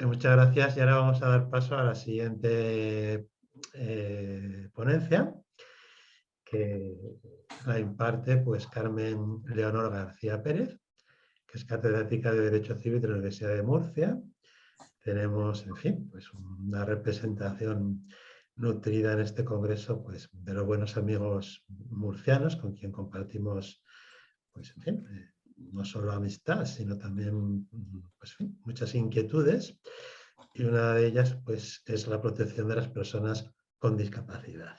Muchas gracias y ahora vamos a dar paso a la siguiente ponencia que la imparte pues Carmen Leonor García Pérez, que es catedrática de Derecho Civil de la Universidad de Murcia. Tenemos, en fin, pues una representación nutrida en este congreso pues, de los buenos amigos murcianos con quien compartimos, pues, en fin, no solo amistad, sino también pues, en fin, muchas inquietudes. Y una de ellas pues, es la protección de las personas con discapacidad.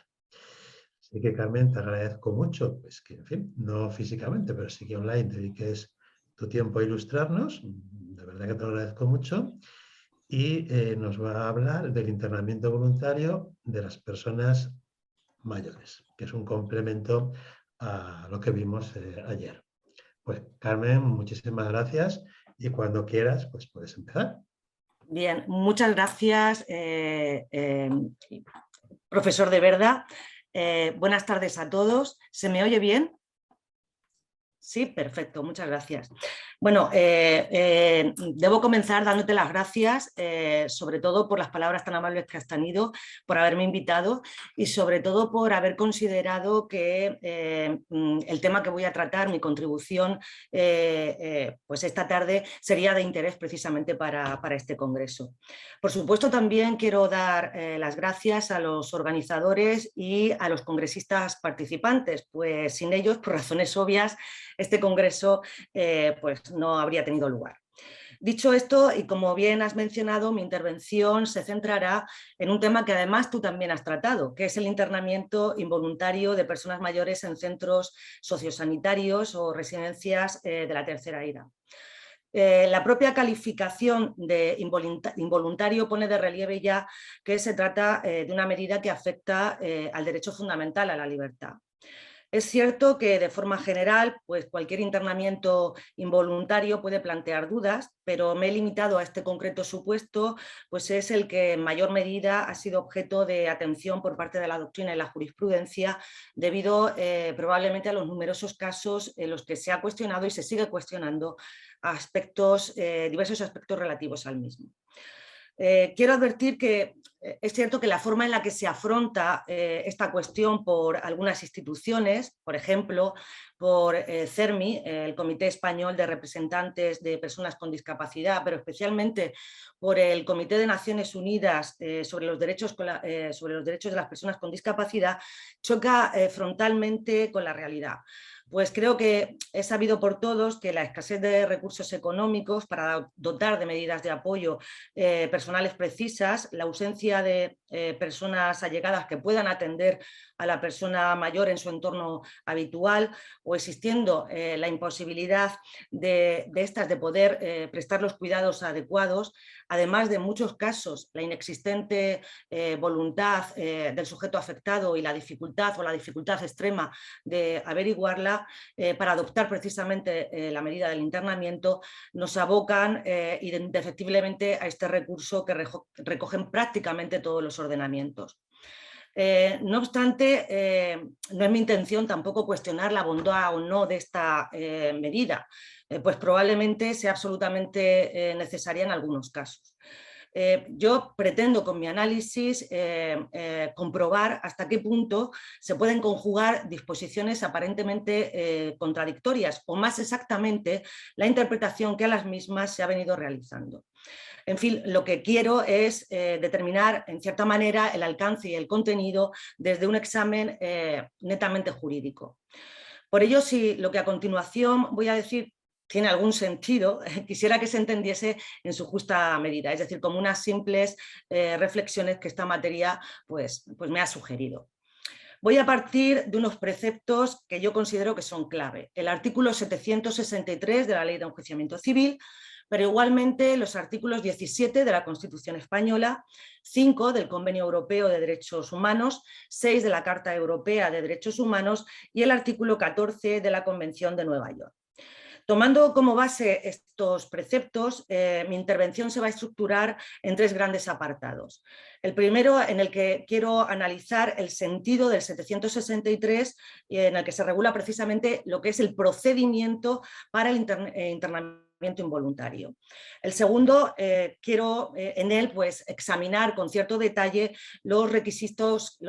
Así que, Carmen, te agradezco mucho, pues que, en fin, no físicamente, pero sí que online, te dediques tu tiempo a ilustrarnos. De verdad que te lo agradezco mucho. Y nos va a hablar del internamiento voluntario de las personas mayores, que es un complemento a lo que vimos ayer. Pues, Carmen, muchísimas gracias y cuando quieras, pues puedes empezar. Bien, muchas gracias, profesor de Verda. Buenas tardes a todos. ¿Se me oye bien? Sí, perfecto, muchas gracias. Bueno, debo comenzar dándote las gracias, sobre todo por las palabras tan amables que has tenido, por haberme invitado y sobre todo por haber considerado que el tema que voy a tratar, mi contribución, pues esta tarde sería de interés precisamente para este congreso. Por supuesto, también quiero dar las gracias a los organizadores y a los congresistas participantes, pues sin ellos, por razones obvias, este congreso pues no habría tenido lugar. Dicho esto, y como bien has mencionado, mi intervención se centrará en un tema que además tú también has tratado, que es el internamiento involuntario de personas mayores en centros sociosanitarios o residencias de la tercera edad. La propia calificación de involuntario pone de relieve ya que se trata de una medida que afecta al derecho fundamental a la libertad. Es cierto que de forma general, pues cualquier internamiento involuntario puede plantear dudas, pero me he limitado a este concreto supuesto, pues es el que en mayor medida ha sido objeto de atención por parte de la doctrina y la jurisprudencia, debido probablemente a los numerosos casos en los que se ha cuestionado y se sigue cuestionando diversos aspectos relativos al mismo. Quiero advertir que es cierto que la forma en la que se afronta esta cuestión por algunas instituciones, por ejemplo, por CERMI, el Comité Español de Representantes de Personas con Discapacidad, pero especialmente por el Comité de Naciones Unidas sobre los derechos de las personas con discapacidad, choca frontalmente con la realidad. Pues creo que es sabido por todos que la escasez de recursos económicos para dotar de medidas de apoyo personales precisas, la ausencia de personas allegadas que puedan atender a la persona mayor en su entorno habitual, o existiendo la imposibilidad de estas de poder prestar los cuidados adecuados, además de en muchos casos la inexistente voluntad del sujeto afectado y la dificultad o la dificultad extrema de averiguarla, para adoptar precisamente la medida del internamiento, nos abocan indefectiblemente a este recurso que recogen prácticamente todos los ordenamientos. No obstante, no es mi intención tampoco cuestionar la bondad o no de esta medida, pues probablemente sea absolutamente necesaria en algunos casos. Yo pretendo con mi análisis comprobar hasta qué punto se pueden conjugar disposiciones aparentemente contradictorias, o más exactamente la interpretación que a las mismas se ha venido realizando. En fin, lo que quiero es determinar en cierta manera el alcance y el contenido desde un examen netamente jurídico. Por ello, si lo que a continuación voy a decir tiene algún sentido, quisiera que se entendiese en su justa medida, es decir, como unas simples reflexiones que esta materia pues me ha sugerido. Voy a partir de unos preceptos que yo considero que son clave. El artículo 763 de la Ley de Enjuiciamiento Civil, pero igualmente los artículos 17 de la Constitución Española, 5 del Convenio Europeo de Derechos Humanos, 6 de la Carta Europea de Derechos Humanos y el artículo 14 de la Convención de Nueva York. Tomando como base estos preceptos, mi intervención se va a estructurar en tres grandes apartados. El primero, en el que quiero analizar el sentido del 763 y en el que se regula precisamente lo que es el procedimiento para el internamiento involuntario. El segundo, quiero en él pues, examinar con cierto detalle los requisitos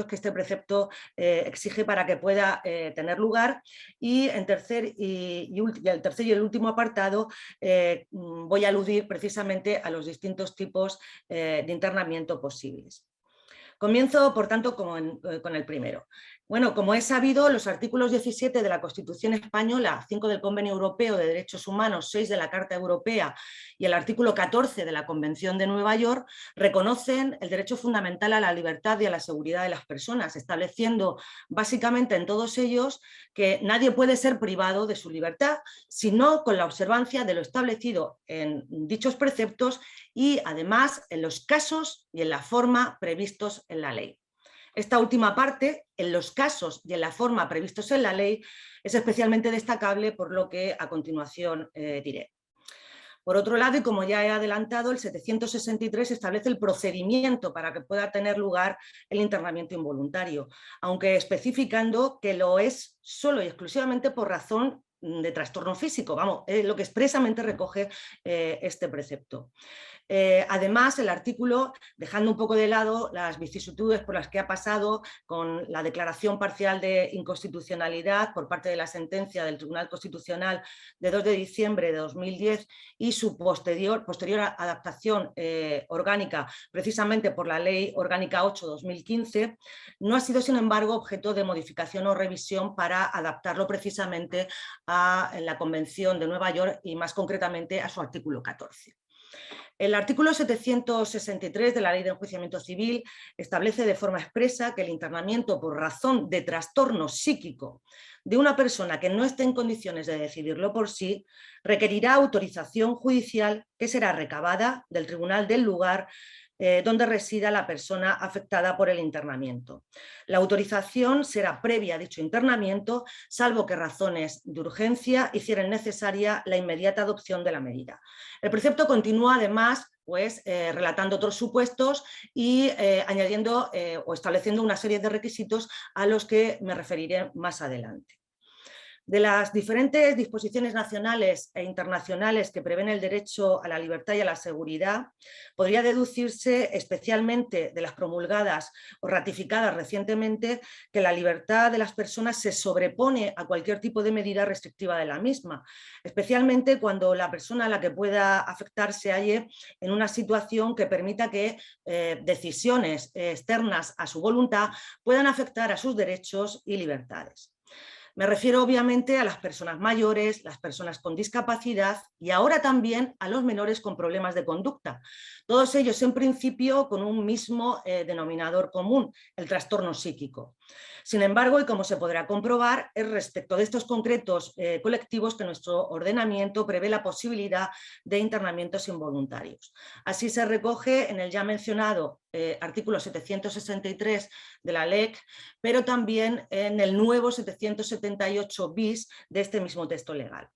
que este precepto exige para que pueda tener lugar, y en el tercer y el último apartado voy a aludir precisamente a los distintos tipos de internamiento posibles. Comienzo, por tanto, con el primero. Bueno, como es sabido, los artículos 17 de la Constitución Española, 5 del Convenio Europeo de Derechos Humanos, 6 de la Carta Europea y el artículo 14 de la Convención de Nueva York reconocen el derecho fundamental a la libertad y a la seguridad de las personas, estableciendo básicamente en todos ellos que nadie puede ser privado de su libertad, sino con la observancia de lo establecido en dichos preceptos y además en los casos y en la forma previstos en la ley. Esta última parte, en los casos y en la forma previstos en la ley, es especialmente destacable por lo que a continuación diré. Por otro lado, y como ya he adelantado, el 763 establece el procedimiento para que pueda tener lugar el internamiento involuntario, aunque especificando que lo es solo y exclusivamente por razón de trastorno físico, vamos, lo que expresamente recoge este precepto. Además, el artículo, dejando un poco de lado las vicisitudes por las que ha pasado con la declaración parcial de inconstitucionalidad por parte de la sentencia del Tribunal Constitucional de 2 de diciembre de 2010 y su posterior adaptación orgánica, precisamente por la Ley Orgánica 8/2015, no ha sido, sin embargo, objeto de modificación o revisión para adaptarlo precisamente a la Convención de Nueva York y más concretamente a su artículo 14. El artículo 763 de la Ley de Enjuiciamiento Civil establece de forma expresa que el internamiento por razón de trastorno psíquico de una persona que no esté en condiciones de decidirlo por sí requerirá autorización judicial que será recabada del tribunal del lugar donde resida la persona afectada por el internamiento. La autorización será previa a dicho internamiento, salvo que razones de urgencia hicieran necesaria la inmediata adopción de la medida. El precepto continúa además pues, relatando otros supuestos y añadiendo o estableciendo una serie de requisitos a los que me referiré más adelante. De las diferentes disposiciones nacionales e internacionales que prevén el derecho a la libertad y a la seguridad, podría deducirse especialmente de las promulgadas o ratificadas recientemente que la libertad de las personas se sobrepone a cualquier tipo de medida restrictiva de la misma, especialmente cuando la persona a la que pueda afectar se halle en una situación que permita que decisiones externas a su voluntad puedan afectar a sus derechos y libertades. Me refiero obviamente a las personas mayores, las personas con discapacidad y ahora también a los menores con problemas de conducta. Todos ellos en principio con un mismo denominador común, el trastorno psíquico. Sin embargo, y como se podrá comprobar, es respecto de estos concretos colectivos que nuestro ordenamiento prevé la posibilidad de internamientos involuntarios. Así se recoge en el ya mencionado artículo 763 de la LEC, pero también en el nuevo 778 bis de este mismo texto legal.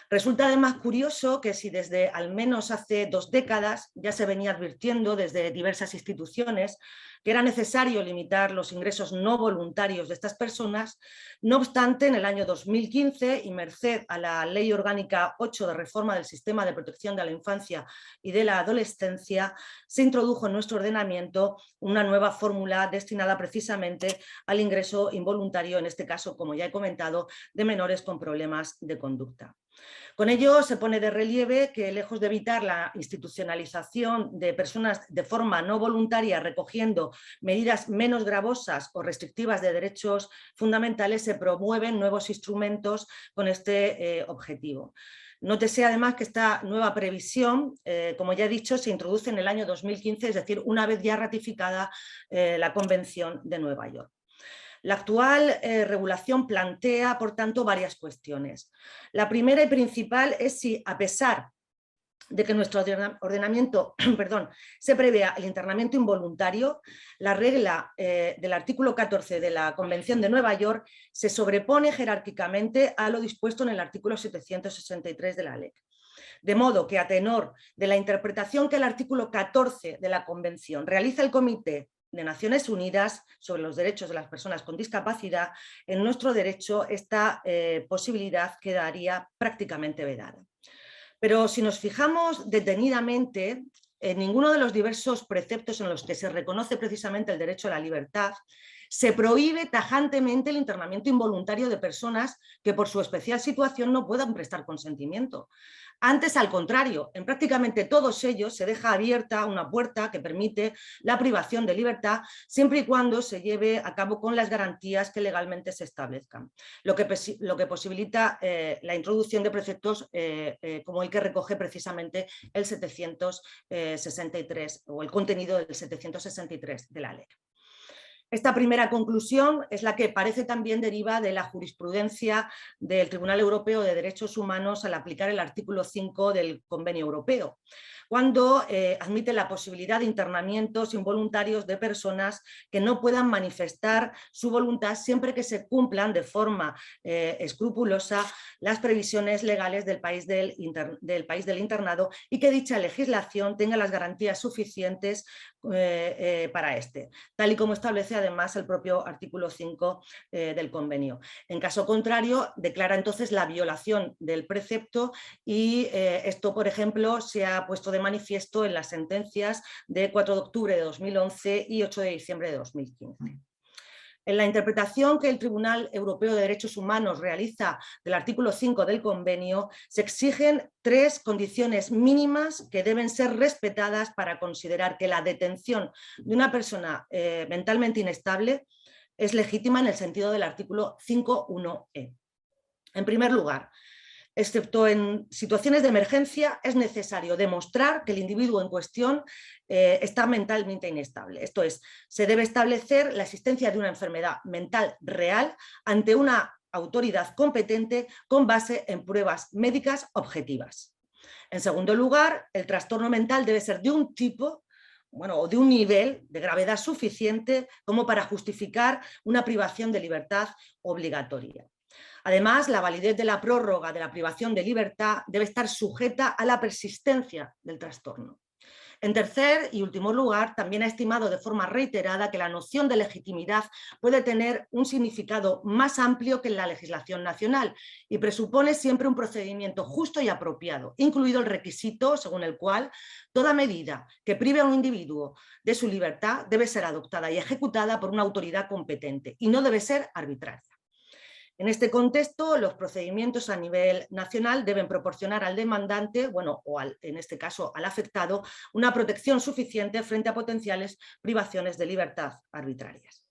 Resulta además curioso que si desde al menos hace 2 décadas ya se venía advirtiendo desde diversas instituciones que era necesario limitar los ingresos no voluntarios de estas personas, no obstante en el año 2015 y merced a la Ley Orgánica 8 de reforma del Sistema de Protección de la Infancia y de la Adolescencia, se introdujo en nuestro ordenamiento una nueva fórmula destinada precisamente al ingreso involuntario, en este caso, como ya he comentado, de menores con problemas de conducta. Con ello se pone de relieve que, lejos de evitar la institucionalización de personas de forma no voluntaria recogiendo medidas menos gravosas o restrictivas de derechos fundamentales, se promueven nuevos instrumentos con este objetivo. Nótese además que esta nueva previsión, como ya he dicho, se introduce en el año 2015, es decir, una vez ya ratificada la Convención de Nueva York. La actual regulación plantea, por tanto, varias cuestiones. La primera y principal es si, a pesar de que nuestro ordenamiento se prevea el internamiento involuntario, la regla del artículo 14 de la Convención de Nueva York se sobrepone jerárquicamente a lo dispuesto en el artículo 763 de la ley. De modo que, a tenor de la interpretación que el artículo 14 de la Convención realiza el Comité de Naciones Unidas sobre los derechos de las personas con discapacidad, en nuestro derecho esta posibilidad quedaría prácticamente vedada. Pero si nos fijamos detenidamente, en ninguno de los diversos preceptos en los que se reconoce precisamente el derecho a la libertad, se prohíbe tajantemente el internamiento involuntario de personas que por su especial situación no puedan prestar consentimiento. Antes, al contrario, en prácticamente todos ellos se deja abierta una puerta que permite la privación de libertad siempre y cuando se lleve a cabo con las garantías que legalmente se establezcan, lo que posibilita la introducción de preceptos como el que recoge precisamente el 763 o el contenido del 763 de la ley. Esta primera conclusión es la que parece también deriva de la jurisprudencia del Tribunal Europeo de Derechos Humanos al aplicar el artículo 5 del Convenio Europeo, cuando admite la posibilidad de internamientos involuntarios de personas que no puedan manifestar su voluntad siempre que se cumplan de forma escrupulosa las previsiones legales del país del internado y que dicha legislación tenga las garantías suficientes para este, tal y como establece además el propio artículo 5 del convenio. En caso contrario, declara entonces la violación del precepto y esto, por ejemplo, se ha puesto de manifiesto en las sentencias de 4 de octubre de 2011 y 8 de diciembre de 2015. En la interpretación que el Tribunal Europeo de Derechos Humanos realiza del artículo 5 del convenio, se exigen 3 condiciones mínimas que deben ser respetadas para considerar que la detención de una persona mentalmente inestable es legítima en el sentido del artículo 5.1e. En primer lugar, excepto en situaciones de emergencia, es necesario demostrar que el individuo en cuestión está mentalmente inestable. Esto es, se debe establecer la existencia de una enfermedad mental real ante una autoridad competente con base en pruebas médicas objetivas. En segundo lugar, el trastorno mental debe ser de un tipo o de un nivel de gravedad suficiente como para justificar una privación de libertad obligatoria. Además, la validez de la prórroga de la privación de libertad debe estar sujeta a la persistencia del trastorno. En tercer y último lugar, también ha estimado de forma reiterada que la noción de legitimidad puede tener un significado más amplio que en la legislación nacional y presupone siempre un procedimiento justo y apropiado, incluido el requisito según el cual toda medida que prive a un individuo de su libertad debe ser adoptada y ejecutada por una autoridad competente y no debe ser arbitraria. En este contexto, los procedimientos a nivel nacional deben proporcionar al demandante, en este caso al afectado, una protección suficiente frente a potenciales privaciones de libertad arbitrarias.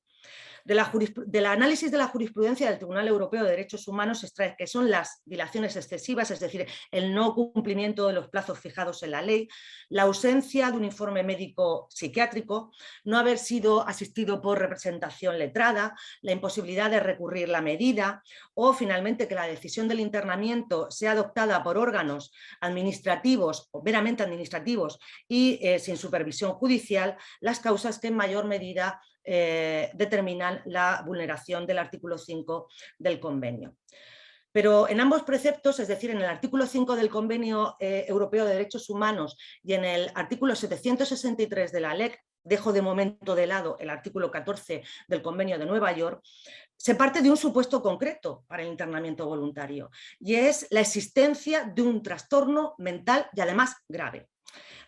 Del análisis de la jurisprudencia del Tribunal Europeo de Derechos Humanos se extrae que son las dilaciones excesivas, es decir, el no cumplimiento de los plazos fijados en la ley, la ausencia de un informe médico psiquiátrico, no haber sido asistido por representación letrada, la imposibilidad de recurrir la medida o finalmente que la decisión del internamiento sea adoptada por órganos administrativos o meramente administrativos y sin supervisión judicial, las causas que en mayor medida determinan la vulneración del artículo 5 del convenio. Pero en ambos preceptos, es decir, en el artículo 5 del Convenio Europeo de Derechos Humanos y en el artículo 763 de la LEC, dejo de momento de lado el artículo 14 del Convenio de Nueva York, se parte de un supuesto concreto para el internamiento voluntario y es la existencia de un trastorno mental y además grave.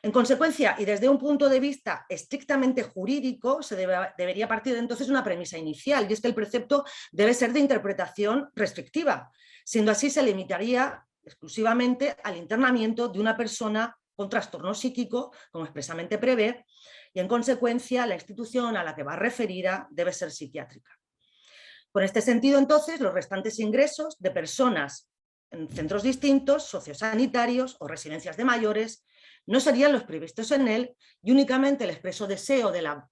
En consecuencia, y desde un punto de vista estrictamente jurídico, se debería partir de entonces una premisa inicial, y es que el precepto debe ser de interpretación restrictiva. Siendo así, se limitaría exclusivamente al internamiento de una persona con trastorno psíquico, como expresamente prevé, y en consecuencia la institución a la que va referida debe ser psiquiátrica. Con este sentido, entonces, los restantes ingresos de personas en centros distintos, sociosanitarios o residencias de mayores, no serían los previstos en él y únicamente el expreso deseo de la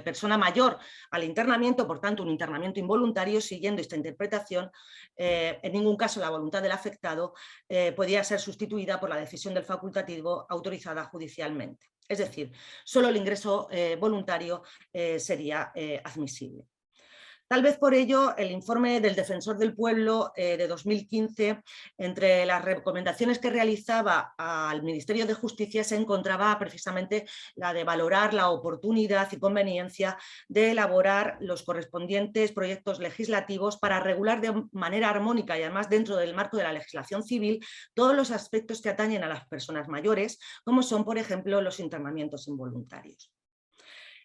persona mayor al internamiento, por tanto un internamiento involuntario, siguiendo esta interpretación, en ningún caso la voluntad del afectado podía ser sustituida por la decisión del facultativo autorizada judicialmente. Es decir, solo el ingreso voluntario sería admisible. Tal vez por ello el informe del Defensor del Pueblo de 2015, entre las recomendaciones que realizaba al Ministerio de Justicia se encontraba precisamente la de valorar la oportunidad y conveniencia de elaborar los correspondientes proyectos legislativos para regular de manera armónica y además dentro del marco de la legislación civil todos los aspectos que atañen a las personas mayores, como son, por ejemplo, los internamientos involuntarios.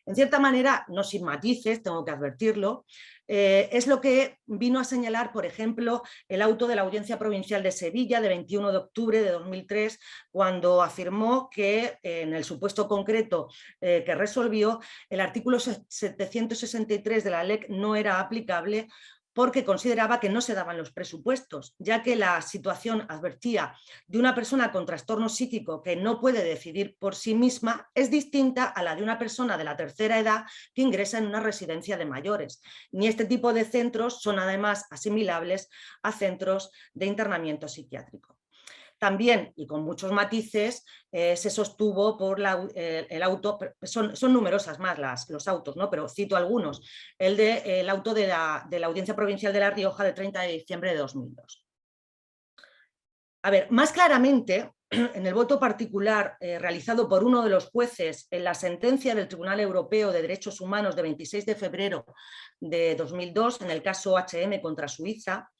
En cierta manera, no sin matices, tengo que advertirlo, es lo que vino a señalar, por ejemplo, el auto de la Audiencia Provincial de Sevilla de 21 de octubre de 2003, cuando afirmó que en el supuesto concreto que resolvió, el artículo 763 de la LEC no era aplicable porque consideraba que no se daban los presupuestos, ya que la situación, advertía, de una persona con trastorno psíquico que no puede decidir por sí misma es distinta a la de una persona de la tercera edad que ingresa en una residencia de mayores. Ni este tipo de centros son además asimilables a centros de internamiento psiquiátrico. También, y con muchos matices, se sostuvo por el auto, son numerosas más los autos, ¿no? Pero cito algunos, el auto de la Audiencia Provincial de La Rioja de 30 de diciembre de 2002. A ver, más claramente, en el voto particular realizado por uno de los jueces en la sentencia del Tribunal Europeo de Derechos Humanos de 26 de febrero de 2002, en el caso HM contra Suiza,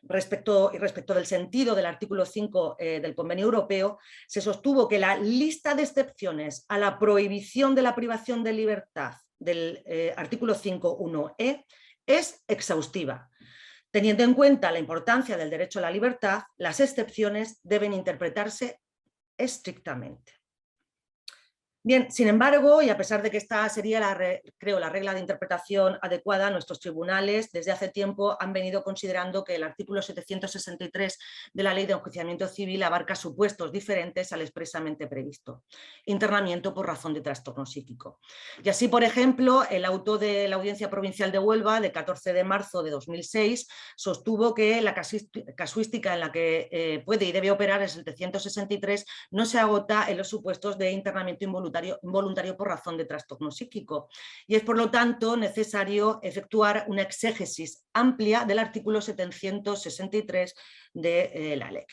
respecto del sentido del artículo 5 del Convenio Europeo, se sostuvo que la lista de excepciones a la prohibición de la privación de libertad del artículo 5.1e es exhaustiva. Teniendo en cuenta la importancia del derecho a la libertad, las excepciones deben interpretarse estrictamente. Bien, sin embargo, y a pesar de que esta sería, creo, la regla de interpretación adecuada, nuestros tribunales desde hace tiempo han venido considerando que el artículo 763 de la Ley de Enjuiciamiento Civil abarca supuestos diferentes al expresamente previsto. Internamiento por razón de trastorno psíquico. Y así, por ejemplo, el auto de la Audiencia Provincial de Huelva de 14 de marzo de 2006 sostuvo que la casuística en la que puede y debe operar el 763 no se agota en los supuestos de internamiento involuntario por razón de trastorno psíquico, y es por lo tanto necesario efectuar una exégesis amplia del artículo 763 de la LEC.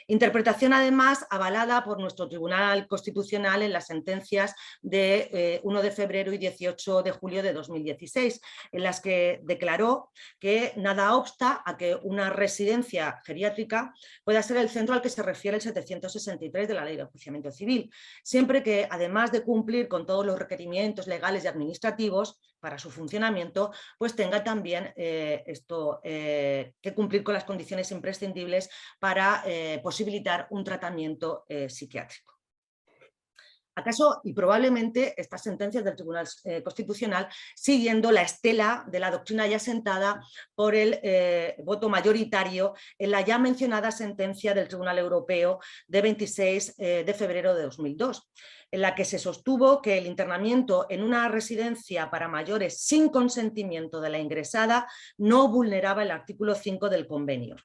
Interpretación además avalada por nuestro Tribunal Constitucional en las sentencias de 1 de febrero y 18 de julio de 2016, en las que declaró que nada obsta a que una residencia geriátrica pueda ser el centro al que se refiere el 763 de la Ley de Enjuiciamiento Civil, siempre que, además de cumplir con todos los requerimientos legales y administrativos para su funcionamiento, pues tenga también que cumplir con las condiciones imprescindibles para posibilitar un tratamiento psiquiátrico. ¿Acaso y probablemente estas sentencias del Tribunal Constitucional siguiendo la estela de la doctrina ya sentada por el voto mayoritario en la ya mencionada sentencia del Tribunal Europeo de 26 de febrero de 2002, en la que se sostuvo que el internamiento en una residencia para mayores sin consentimiento de la ingresada no vulneraba el artículo 5 del convenio.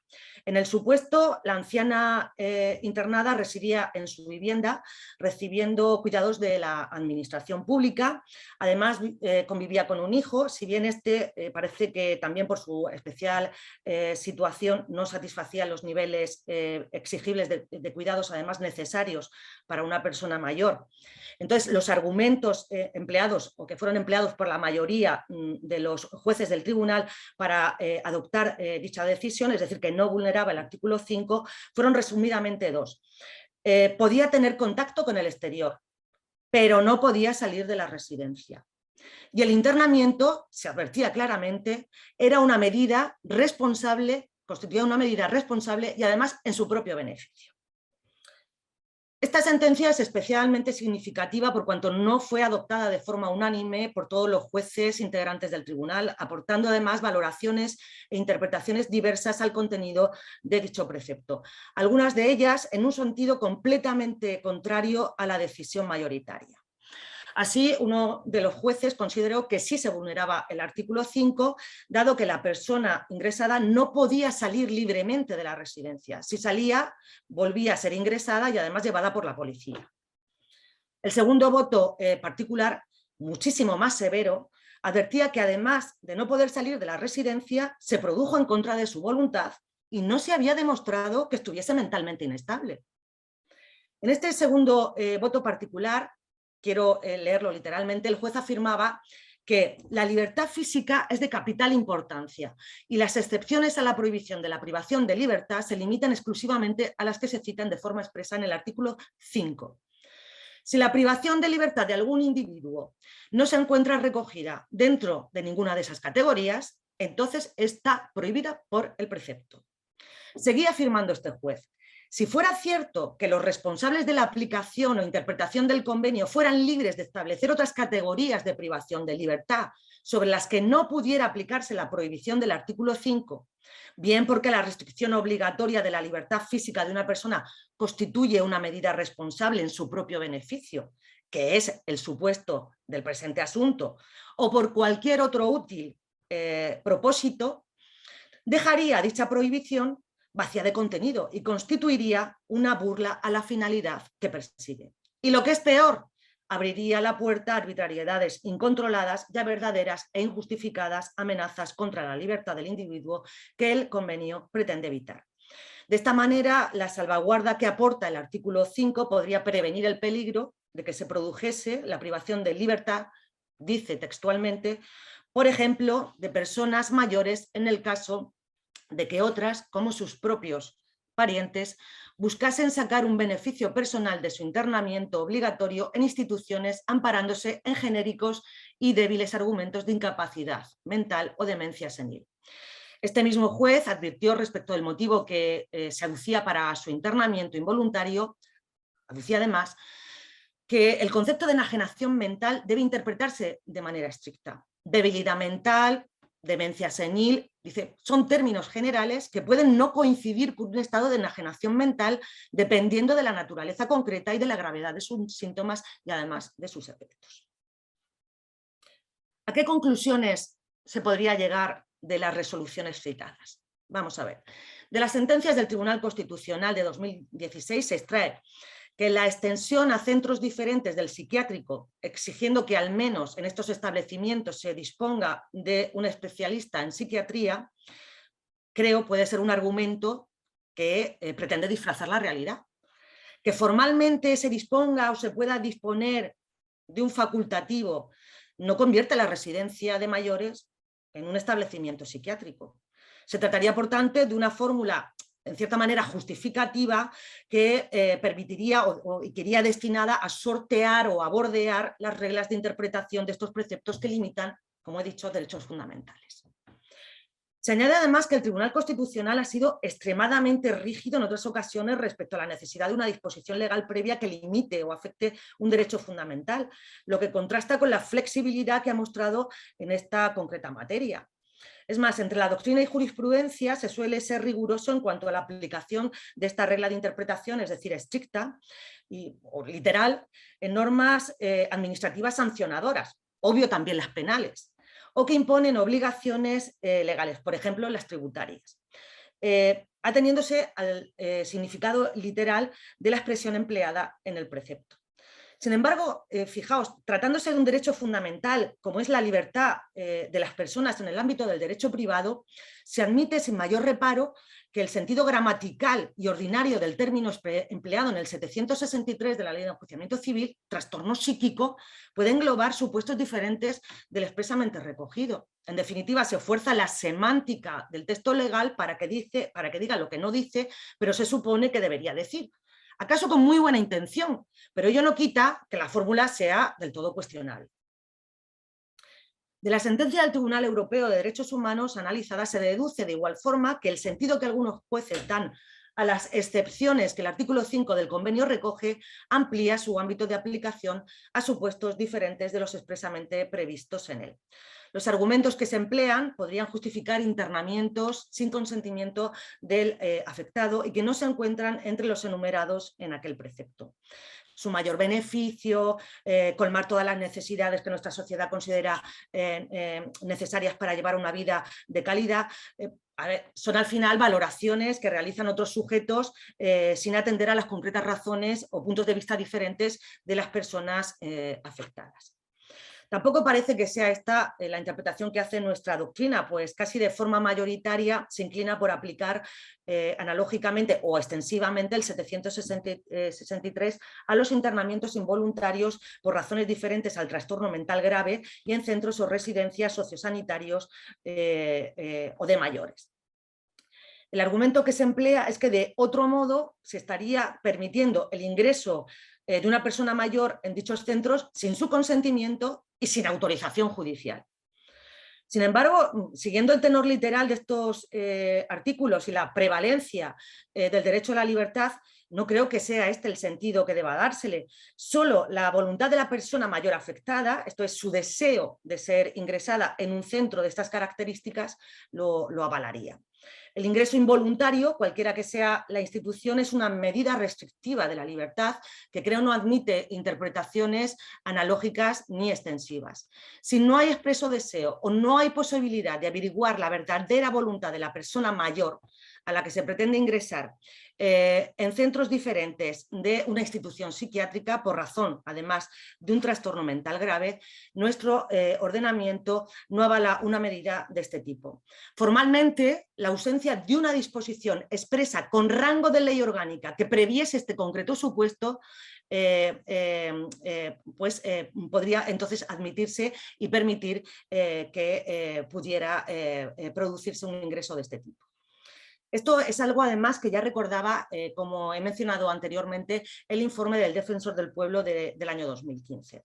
En el supuesto, la anciana internada residía en su vivienda recibiendo cuidados de la administración pública, además convivía con un hijo, si bien este parece que también por su especial situación no satisfacía los niveles exigibles de cuidados además necesarios para una persona mayor. Entonces, los argumentos empleados o que fueron empleados por la mayoría de los jueces del tribunal para adoptar dicha decisión, es decir, que no vulneraba el artículo 5, fueron resumidamente dos. Podía tener contacto con el exterior, pero no podía salir de la residencia. Y el internamiento, se advertía claramente, era una medida responsable, constituía una medida responsable y además en su propio beneficio. Esta sentencia es especialmente significativa por cuanto no fue adoptada de forma unánime por todos los jueces integrantes del tribunal, aportando además valoraciones e interpretaciones diversas al contenido de dicho precepto, algunas de ellas en un sentido completamente contrario a la decisión mayoritaria. Así, uno de los jueces consideró que sí se vulneraba el artículo 5, dado que la persona ingresada no podía salir libremente de la residencia. Si salía, volvía a ser ingresada y además llevada por la policía. El segundo voto particular, muchísimo más severo, advertía que además de no poder salir de la residencia, se produjo en contra de su voluntad y no se había demostrado que estuviese mentalmente inestable. En este segundo voto particular, quiero leerlo literalmente, el juez afirmaba que la libertad física es de capital importancia y las excepciones a la prohibición de la privación de libertad se limitan exclusivamente a las que se citan de forma expresa en el artículo 5. Si la privación de libertad de algún individuo no se encuentra recogida dentro de ninguna de esas categorías, entonces está prohibida por el precepto. Seguía afirmando este juez: si fuera cierto que los responsables de la aplicación o interpretación del convenio fueran libres de establecer otras categorías de privación de libertad sobre las que no pudiera aplicarse la prohibición del artículo 5, bien porque la restricción obligatoria de la libertad física de una persona constituye una medida responsable en su propio beneficio, que es el supuesto del presente asunto, o por cualquier otro útil propósito, dejaría dicha prohibición vacía de contenido y constituiría una burla a la finalidad que persigue. Y lo que es peor, abriría la puerta a arbitrariedades incontroladas y a verdaderas e injustificadas amenazas contra la libertad del individuo que el convenio pretende evitar. De esta manera, la salvaguarda que aporta el artículo 5 podría prevenir el peligro de que se produjese la privación de libertad, dice textualmente, por ejemplo, de personas mayores en el caso de que otras, como sus propios parientes, buscasen sacar un beneficio personal de su internamiento obligatorio en instituciones amparándose en genéricos y débiles argumentos de incapacidad mental o demencia senil. Este mismo juez advirtió respecto del motivo que se aducía para su internamiento involuntario, aducía además que el concepto de enajenación mental debe interpretarse de manera estricta. Debilidad mental, demencia senil, dice, son términos generales que pueden no coincidir con un estado de enajenación mental dependiendo de la naturaleza concreta y de la gravedad de sus síntomas y además de sus efectos. ¿A qué conclusiones se podría llegar de las resoluciones citadas? Vamos a ver. De las sentencias del Tribunal Constitucional de 2016 se extrae que la extensión a centros diferentes del psiquiátrico, exigiendo que al menos en estos establecimientos se disponga de un especialista en psiquiatría, creo puede ser un argumento que pretende disfrazar la realidad. Que formalmente se disponga o se pueda disponer de un facultativo no convierte la residencia de mayores en un establecimiento psiquiátrico. Se trataría, por tanto, de una fórmula en cierta manera justificativa que permitiría y que iría destinada a sortear o a bordear las reglas de interpretación de estos preceptos que limitan, como he dicho, derechos fundamentales. Se añade además que el Tribunal Constitucional ha sido extremadamente rígido en otras ocasiones respecto a la necesidad de una disposición legal previa que limite o afecte un derecho fundamental, lo que contrasta con la flexibilidad que ha mostrado en esta concreta materia. Es más, entre la doctrina y jurisprudencia se suele ser riguroso en cuanto a la aplicación de esta regla de interpretación, es decir, estricta o literal, en normas administrativas sancionadoras, obvio también las penales, o que imponen obligaciones legales, por ejemplo, las tributarias, ateniéndose al significado literal de la expresión empleada en el precepto. Sin embargo, fijaos, tratándose de un derecho fundamental, como es la libertad de las personas en el ámbito del derecho privado, se admite sin mayor reparo que el sentido gramatical y ordinario del término empleado en el 763 de la Ley de Enjuiciamiento Civil, trastorno psíquico, puede englobar supuestos diferentes del expresamente recogido. En definitiva, se fuerza la semántica del texto legal para que diga lo que no dice, pero se supone que debería decir. Acaso con muy buena intención, pero ello no quita que la fórmula sea del todo cuestionable. De la sentencia del Tribunal Europeo de Derechos Humanos analizada se deduce de igual forma que el sentido que algunos jueces dan a las excepciones que el artículo 5 del convenio recoge amplía su ámbito de aplicación a supuestos diferentes de los expresamente previstos en él. Los argumentos que se emplean podrían justificar internamientos sin consentimiento del afectado y que no se encuentran entre los enumerados en aquel precepto. Su mayor beneficio, colmar todas las necesidades que nuestra sociedad considera necesarias para llevar una vida de calidad, son al final valoraciones que realizan otros sujetos sin atender a las concretas razones o puntos de vista diferentes de las personas afectadas. Tampoco parece que sea esta la interpretación que hace nuestra doctrina, pues casi de forma mayoritaria se inclina por aplicar analógicamente o extensivamente el 763 a los internamientos involuntarios por razones diferentes al trastorno mental grave y en centros o residencias sociosanitarios o de mayores. El argumento que se emplea es que de otro modo se estaría permitiendo el ingreso de una persona mayor en dichos centros sin su consentimiento y sin autorización judicial. Sin embargo, siguiendo el tenor literal de estos artículos y la prevalencia del derecho a la libertad, no creo que sea este el sentido que deba dársele. Solo la voluntad de la persona mayor afectada, esto es su deseo de ser ingresada en un centro de estas características, lo avalaría. El ingreso involuntario, cualquiera que sea la institución, es una medida restrictiva de la libertad que creo no admite interpretaciones analógicas ni extensivas. Si no hay expreso deseo o no hay posibilidad de averiguar la verdadera voluntad de la persona mayor a la que se pretende ingresar en centros diferentes de una institución psiquiátrica por razón, además, de un trastorno mental grave, nuestro ordenamiento no avala una medida de este tipo. Formalmente, la ausencia de una disposición expresa con rango de ley orgánica que previese este concreto supuesto podría entonces admitirse y permitir que pudiera producirse un ingreso de este tipo. Esto es algo además que ya recordaba, como he mencionado anteriormente, el informe del Defensor del Pueblo del año 2015.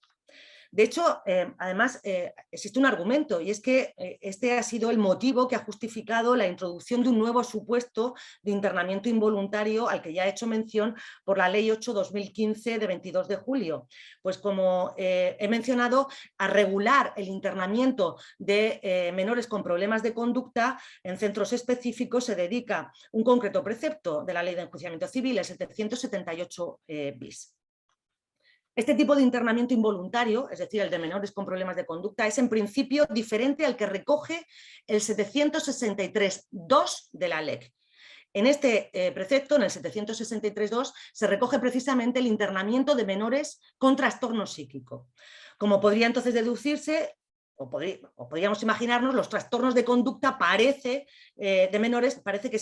De hecho, además, existe un argumento y es que este ha sido el motivo que ha justificado la introducción de un nuevo supuesto de internamiento involuntario al que ya he hecho mención por la Ley 8/2015 de 22 de julio. Pues como he mencionado, a regular el internamiento de menores con problemas de conducta en centros específicos se dedica un concreto precepto de la Ley de Enjuiciamiento Civil, el 778 bis. Este tipo de internamiento involuntario, es decir, el de menores con problemas de conducta, es en principio diferente al que recoge el 763.2 de la LEC. En este precepto, en el 763.2, se recoge precisamente el internamiento de menores con trastorno psíquico. Como podría entonces deducirse, o podríamos imaginarnos, los trastornos de conducta de menores parece que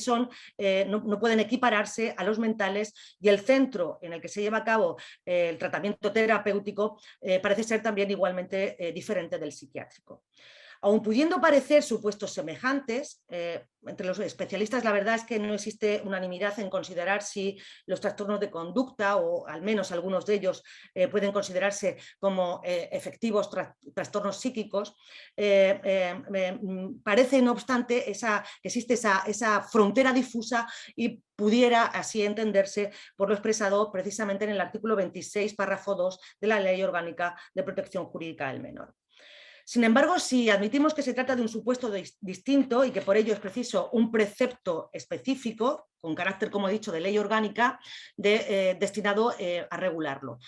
no pueden equipararse a los mentales y el centro en el que se lleva a cabo el tratamiento terapéutico parece ser también igualmente diferente del psiquiátrico. Aun pudiendo parecer supuestos semejantes, entre los especialistas la verdad es que no existe unanimidad en considerar si los trastornos de conducta, o al menos algunos de ellos pueden considerarse como efectivos trastornos psíquicos. Parece, no obstante, que existe esa frontera difusa y pudiera así entenderse por lo expresado precisamente en el artículo 26, párrafo 2 de la Ley Orgánica de Protección Jurídica del Menor. Sin embargo, si admitimos que se trata de un supuesto distinto y que por ello es preciso un precepto específico, con carácter, como he dicho, de ley orgánica, destinado a regularlo.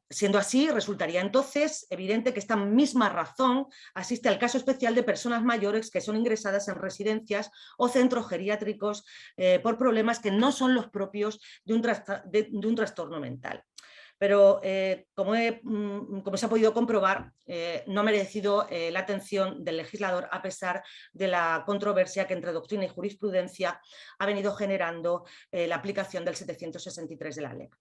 Siendo así, resultaría entonces evidente que esta misma razón asiste al caso especial de personas mayores que son ingresadas en residencias o centros geriátricos por problemas que no son los propios de un trastorno mental. Pero como se ha podido comprobar, no ha merecido la atención del legislador a pesar de la controversia que entre doctrina y jurisprudencia ha venido generando la aplicación del 763 de la LEC.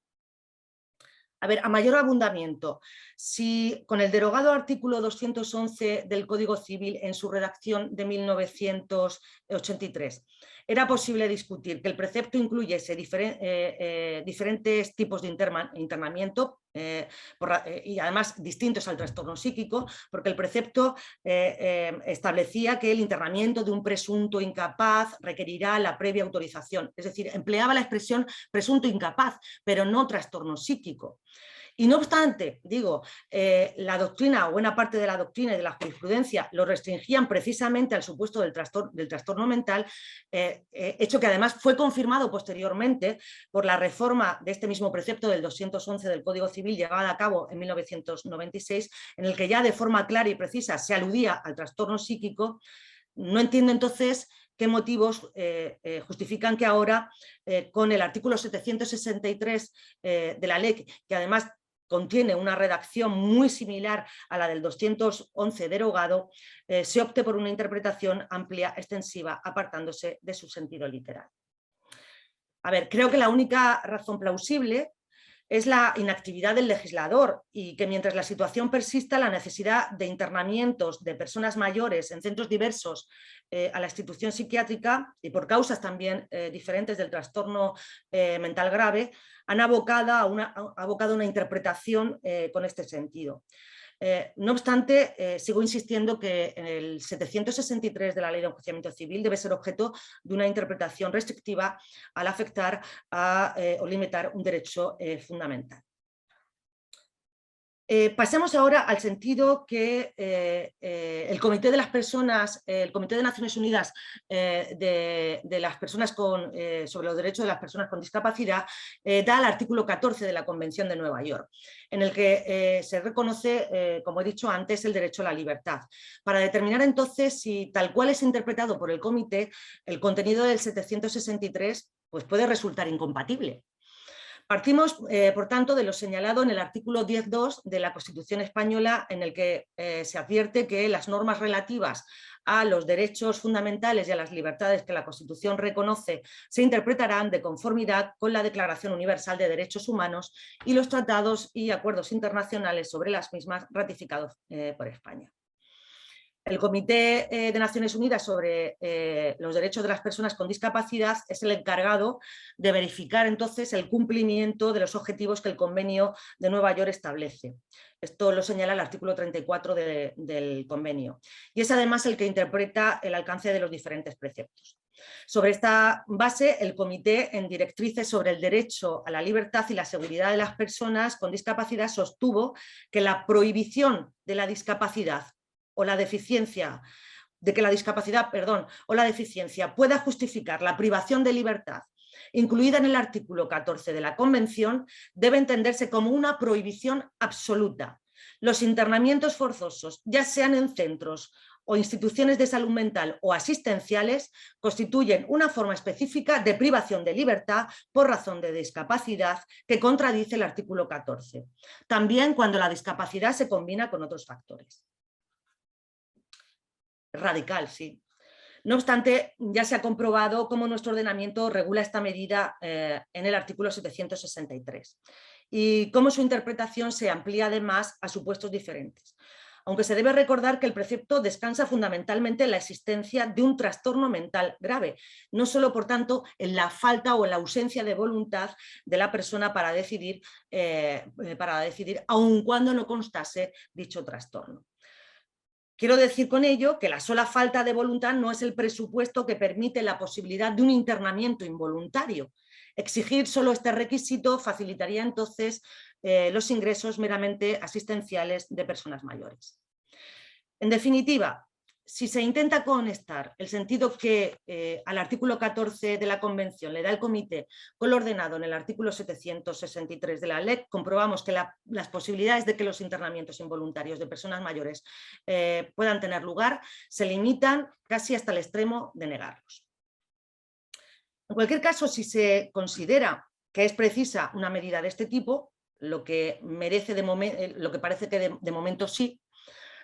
A ver, a mayor abundamiento, si con el derogado artículo 211 del Código Civil en su redacción de 1983 era posible discutir que el precepto incluyese diferentes tipos de internamiento y además distintos al trastorno psíquico, porque el precepto establecía que el internamiento de un presunto incapaz requerirá la previa autorización, es decir, empleaba la expresión presunto incapaz, pero no trastorno psíquico. Y no obstante, digo, la doctrina o buena parte de la doctrina y de la jurisprudencia lo restringían precisamente al supuesto del trastorno mental, hecho que además fue confirmado posteriormente por la reforma de este mismo precepto del 211 del Código Civil llevada a cabo en 1996, en el que ya de forma clara y precisa se aludía al trastorno psíquico. No entiendo entonces qué motivos justifican que ahora con el artículo 763 de la LEC, que además contiene una redacción muy similar a la del 211 derogado, se opte por una interpretación amplia, extensiva, apartándose de su sentido literal. A ver, creo que la única razón plausible es la inactividad del legislador y que mientras la situación persista, la necesidad de internamientos de personas mayores en centros diversos a la institución psiquiátrica y por causas también diferentes del trastorno mental grave han abocado a una interpretación con este sentido. No obstante, sigo insistiendo que el 763 de la Ley de Enjuiciamiento Civil debe ser objeto de una interpretación restrictiva al afectar o limitar un derecho fundamental. Pasemos ahora al sentido que el Comité de las Personas, el Comité de Naciones Unidas de las personas sobre los derechos de las personas con discapacidad da al artículo 14 de la Convención de Nueva York, en el que se reconoce, como he dicho antes, el derecho a la libertad. Para determinar entonces si tal cual es interpretado por el Comité, el contenido del 763 pues, puede resultar incompatible. Partimos, por tanto, de lo señalado en el artículo 10.2 de la Constitución española, en el que se advierte que las normas relativas a los derechos fundamentales y a las libertades que la Constitución reconoce se interpretarán de conformidad con la Declaración Universal de Derechos Humanos y los tratados y acuerdos internacionales sobre las mismas ratificados por España. El Comité de Naciones Unidas sobre los Derechos de las Personas con Discapacidad es el encargado de verificar entonces el cumplimiento de los objetivos que el Convenio de Nueva York establece. Esto lo señala el artículo 34 del convenio. Y es además el que interpreta el alcance de los diferentes preceptos. Sobre esta base, el Comité, en directrices sobre el derecho a la libertad y la seguridad de las personas con discapacidad, sostuvo que la prohibición de la discapacidad o la deficiencia, o la deficiencia pueda justificar la privación de libertad, incluida en el artículo 14 de la Convención, debe entenderse como una prohibición absoluta. Los internamientos forzosos, ya sean en centros o instituciones de salud mental o asistenciales, constituyen una forma específica de privación de libertad por razón de discapacidad que contradice el artículo 14. También cuando la discapacidad se combina con otros factores. Radical, sí. No obstante, ya se ha comprobado cómo nuestro ordenamiento regula esta medida en el artículo 763 y cómo su interpretación se amplía además a supuestos diferentes. Aunque se debe recordar que el precepto descansa fundamentalmente en la existencia de un trastorno mental grave, no solo, por tanto, en la falta o en la ausencia de voluntad de la persona para decidir aun cuando no constase dicho trastorno. Quiero decir con ello que la sola falta de voluntad no es el presupuesto que permite la posibilidad de un internamiento involuntario. Exigir solo este requisito facilitaría entonces los ingresos meramente asistenciales de personas mayores. En definitiva, si se intenta conectar el sentido que al artículo 14 de la Convención le da el Comité con lo ordenado en el artículo 763 de la LEC, comprobamos que las posibilidades de que los internamientos involuntarios de personas mayores puedan tener lugar se limitan casi hasta el extremo de negarlos. En cualquier caso, si se considera que es precisa una medida de este tipo, lo que parece que de momento sí,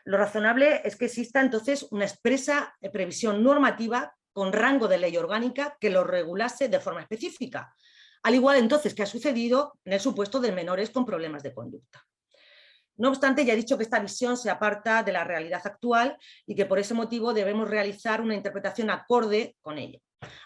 lo razonable es que exista entonces una expresa previsión normativa con rango de ley orgánica que lo regulase de forma específica, al igual entonces que ha sucedido en el supuesto de menores con problemas de conducta. No obstante, ya he dicho que esta visión se aparta de la realidad actual y que por ese motivo debemos realizar una interpretación acorde con ella,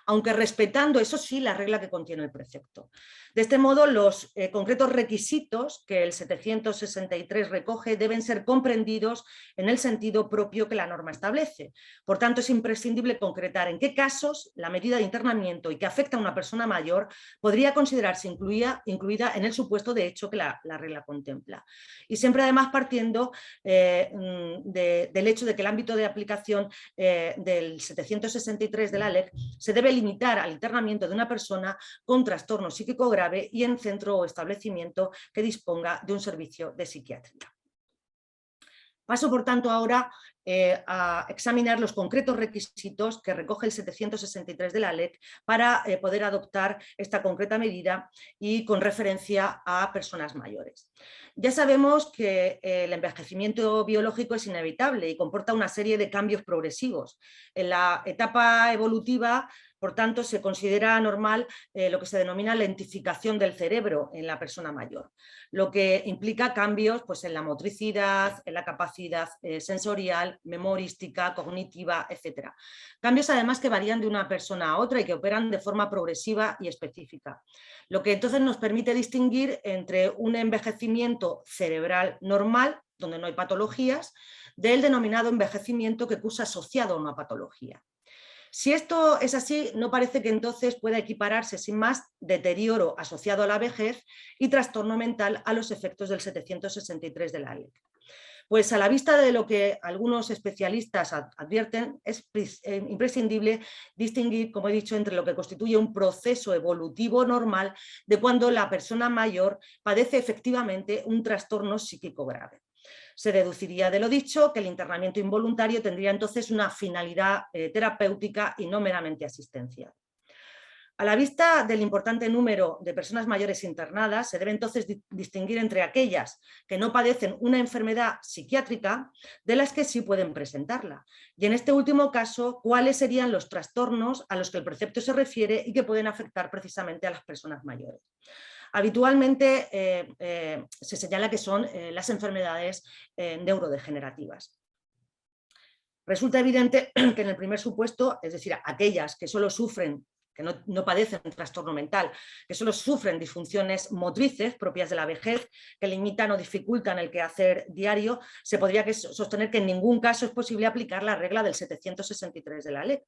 aunque respetando, eso sí, la regla que contiene el precepto. De este modo, los concretos requisitos que el 763 recoge deben ser comprendidos en el sentido propio que la norma establece. Por tanto, es imprescindible concretar en qué casos la medida de internamiento y que afecta a una persona mayor podría considerarse incluida en el supuesto de hecho que la regla contempla. Y siempre además partiendo del hecho de que el ámbito de aplicación del 763 de la LEC se debe limitar al internamiento de una persona con trastorno psíquico grave y en centro o establecimiento que disponga de un servicio de psiquiatría. Paso, por tanto, ahora a examinar los concretos requisitos que recoge el 763 de la LEC para poder adoptar esta concreta medida y con referencia a personas mayores. Ya sabemos que el envejecimiento biológico es inevitable y comporta una serie de cambios progresivos. En la etapa evolutiva, por tanto, se considera normal lo que se denomina lentificación del cerebro en la persona mayor, lo que implica cambios pues, en la motricidad, en la capacidad sensorial, memorística, cognitiva, etc. Cambios además que varían de una persona a otra y que operan de forma progresiva y específica, lo que entonces nos permite distinguir entre un envejecimiento cerebral normal, donde no hay patologías, del denominado envejecimiento que cursa asociado a una patología. Si esto es así, no parece que entonces pueda equipararse sin más deterioro asociado a la vejez y trastorno mental a los efectos del 763 de la LEC. Pues a la vista de lo que algunos especialistas advierten, es imprescindible distinguir, como he dicho, entre lo que constituye un proceso evolutivo normal de cuando la persona mayor padece efectivamente un trastorno psíquico grave. Se deduciría de lo dicho que el internamiento involuntario tendría entonces una finalidad terapéutica y no meramente asistencial. A la vista del importante número de personas mayores internadas, se debe entonces distinguir entre aquellas que no padecen una enfermedad psiquiátrica de las que sí pueden presentarla. Y en este último caso, ¿cuáles serían los trastornos a los que el precepto se refiere y que pueden afectar precisamente a las personas mayores? Habitualmente se señala que son las enfermedades neurodegenerativas. Resulta evidente que en el primer supuesto, es decir, aquellas que solo sufren, que no padecen trastorno mental, que solo sufren disfunciones motrices propias de la vejez, que limitan o dificultan el quehacer diario, se podría sostener que en ningún caso es posible aplicar la regla del 763 de la ley.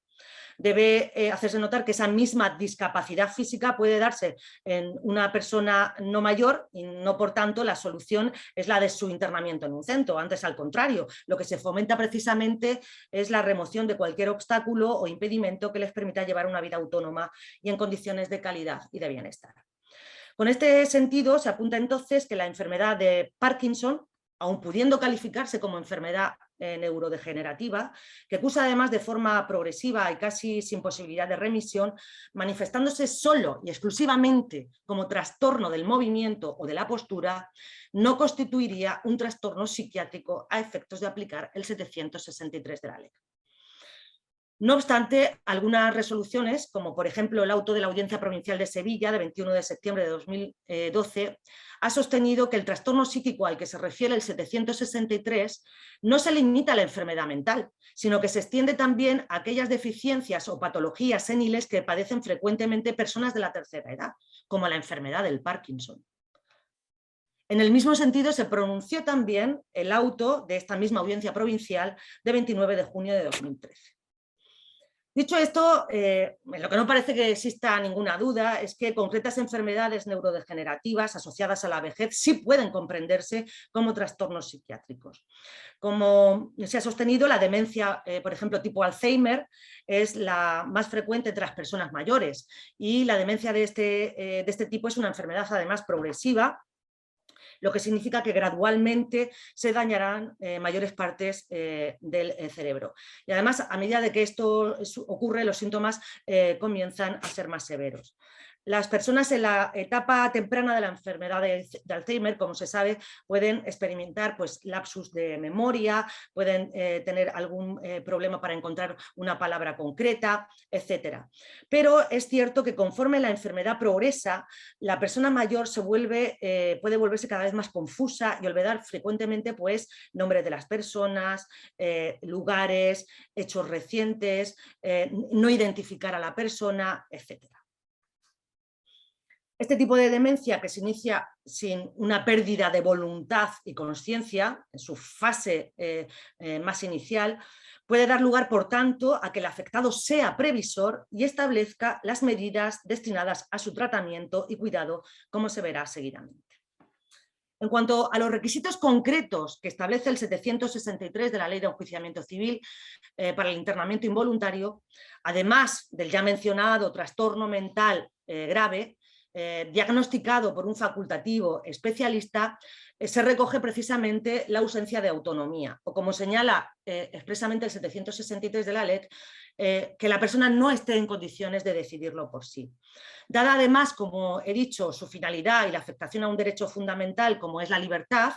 Debe hacerse notar que esa misma discapacidad física puede darse en una persona no mayor y no, por tanto, la solución es la de su internamiento en un centro. Antes, al contrario, lo que se fomenta precisamente es la remoción de cualquier obstáculo o impedimento que les permita llevar una vida autónoma y en condiciones de calidad y de bienestar. Con este sentido, se apunta entonces que la enfermedad de Parkinson, aun pudiendo calificarse como enfermedad neurodegenerativa, que cursa además de forma progresiva y casi sin posibilidad de remisión, manifestándose solo y exclusivamente como trastorno del movimiento o de la postura, no constituiría un trastorno psiquiátrico a efectos de aplicar el 763 de la ley. No obstante, algunas resoluciones, como por ejemplo el auto de la Audiencia Provincial de Sevilla de 21 de septiembre de 2012, ha sostenido que el trastorno psíquico al que se refiere el 763 no se limita a la enfermedad mental, sino que se extiende también a aquellas deficiencias o patologías seniles que padecen frecuentemente personas de la tercera edad, como la enfermedad del Parkinson. En el mismo sentido se pronunció también el auto de esta misma Audiencia Provincial de 29 de junio de 2013. Dicho esto, lo que no parece que exista ninguna duda es que concretas enfermedades neurodegenerativas asociadas a la vejez sí pueden comprenderse como trastornos psiquiátricos. Como se ha sostenido, la demencia, por ejemplo, tipo Alzheimer, es la más frecuente entre las personas mayores y la demencia de este tipo es una enfermedad además progresiva, lo que significa que gradualmente se dañarán mayores partes del cerebro. Y además, a medida de que esto ocurre, los síntomas comienzan a ser más severos. Las personas en la etapa temprana de la enfermedad de Alzheimer, como se sabe, pueden experimentar pues, lapsus de memoria, pueden tener algún problema para encontrar una palabra concreta, etc. Pero es cierto que conforme la enfermedad progresa, la persona mayor puede volverse cada vez más confusa y olvidar frecuentemente pues, nombres de las personas, lugares, hechos recientes, no identificar a la persona, etc. Este tipo de demencia, que se inicia sin una pérdida de voluntad y conciencia, en su fase más inicial, puede dar lugar, por tanto, a que el afectado sea previsor y establezca las medidas destinadas a su tratamiento y cuidado, como se verá seguidamente. En cuanto a los requisitos concretos que establece el 763 de la Ley de Enjuiciamiento Civil para el internamiento involuntario, además del ya mencionado trastorno mental grave, diagnosticado por un facultativo especialista, se recoge precisamente la ausencia de autonomía, o como señala expresamente el 763 de la LEC, que la persona no esté en condiciones de decidirlo por sí. Dada además, como he dicho, su finalidad y la afectación a un derecho fundamental como es la libertad,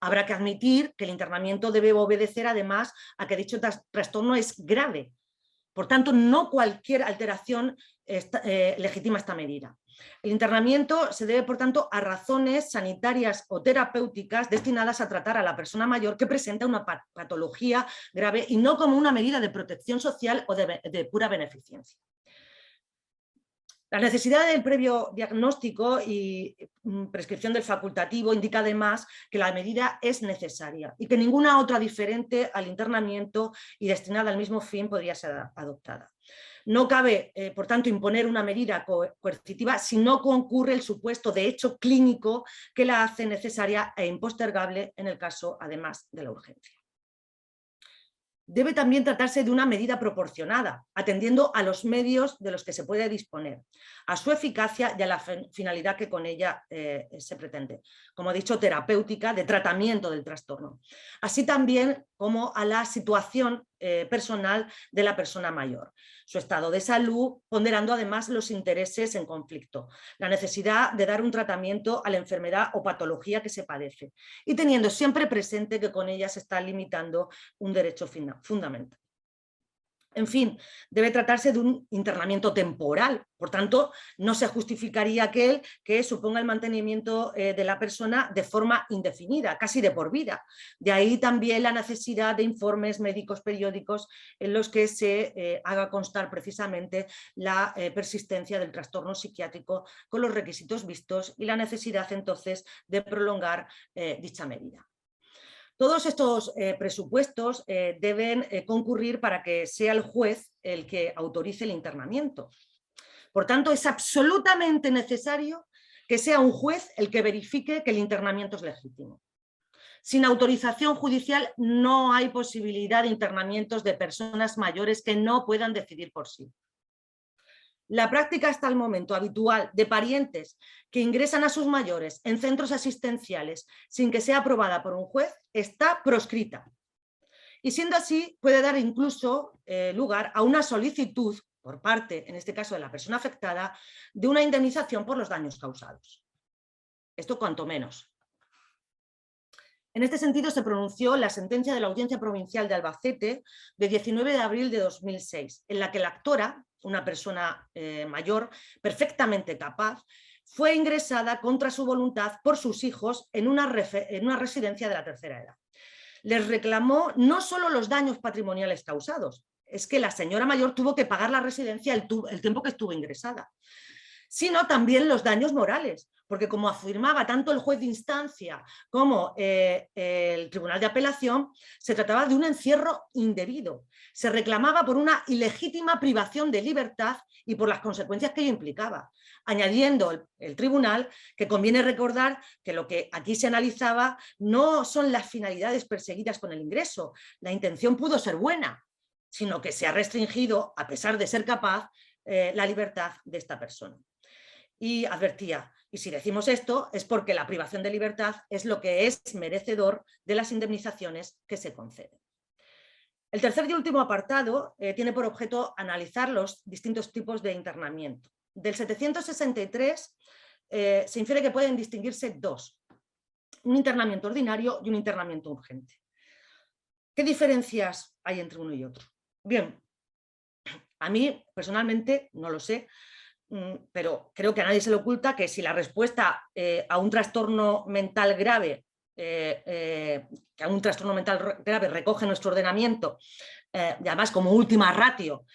habrá que admitir que el internamiento debe obedecer además a que dicho trastorno es grave. Por tanto, no cualquier alteración legitima esta medida. El internamiento se debe, por tanto, a razones sanitarias o terapéuticas destinadas a tratar a la persona mayor que presenta una patología grave y no como una medida de protección social o de pura beneficencia. La necesidad del previo diagnóstico y prescripción del facultativo indica además que la medida es necesaria y que ninguna otra diferente al internamiento y destinada al mismo fin podría ser adoptada. No cabe, por tanto, imponer una medida coercitiva si no concurre el supuesto de hecho clínico que la hace necesaria e impostergable en el caso, además, de la urgencia. Debe también tratarse de una medida proporcionada, atendiendo a los medios de los que se puede disponer, a su eficacia y a la finalidad que con ella se pretende. Como he dicho, terapéutica, de tratamiento del trastorno. Así también como a la situación personal de la persona mayor, su estado de salud, ponderando además los intereses en conflicto, la necesidad de dar un tratamiento a la enfermedad o patología que se padece y teniendo siempre presente que con ella se está limitando un derecho fundamental. En fin, debe tratarse de un internamiento temporal, por tanto, no se justificaría aquel que suponga el mantenimiento de la persona de forma indefinida, casi de por vida. De ahí también la necesidad de informes médicos periódicos en los que se haga constar precisamente la persistencia del trastorno psiquiátrico con los requisitos vistos y la necesidad entonces de prolongar dicha medida. Todos estos presupuestos deben concurrir para que sea el juez el que autorice el internamiento. Por tanto, es absolutamente necesario que sea un juez el que verifique que el internamiento es legítimo. Sin autorización judicial no hay posibilidad de internamientos de personas mayores que no puedan decidir por sí. La práctica hasta el momento habitual de parientes que ingresan a sus mayores en centros asistenciales sin que sea aprobada por un juez está proscrita. Y siendo así, puede dar incluso lugar a una solicitud por parte, en este caso de la persona afectada, de una indemnización por los daños causados. Esto cuanto menos. En este sentido se pronunció la sentencia de la Audiencia Provincial de Albacete de 19 de abril de 2006, en la que la actora, una persona mayor, perfectamente capaz, fue ingresada contra su voluntad por sus hijos en una residencia de la tercera edad. Les reclamó no solo los daños patrimoniales causados, es que la señora mayor tuvo que pagar la residencia el tiempo que estuvo ingresada, sino también los daños morales, porque como afirmaba tanto el juez de instancia como el Tribunal de Apelación, se trataba de un encierro indebido. Se reclamaba por una ilegítima privación de libertad y por las consecuencias que ello implicaba, añadiendo el tribunal que conviene recordar que lo que aquí se analizaba no son las finalidades perseguidas con el ingreso, la intención pudo ser buena, sino que se ha restringido, a pesar de ser capaz, la libertad de esta persona. Y advertía, y si decimos esto es porque la privación de libertad es lo que es merecedor de las indemnizaciones que se conceden. El tercer y último apartado tiene por objeto analizar los distintos tipos de internamiento. Del 763 se infiere que pueden distinguirse dos, un internamiento ordinario y un internamiento urgente. ¿Qué diferencias hay entre uno y otro? Bien, a mí personalmente no lo sé, pero creo que a nadie se le oculta que si la respuesta a un trastorno mental grave recoge nuestro ordenamiento, y además como última ratio,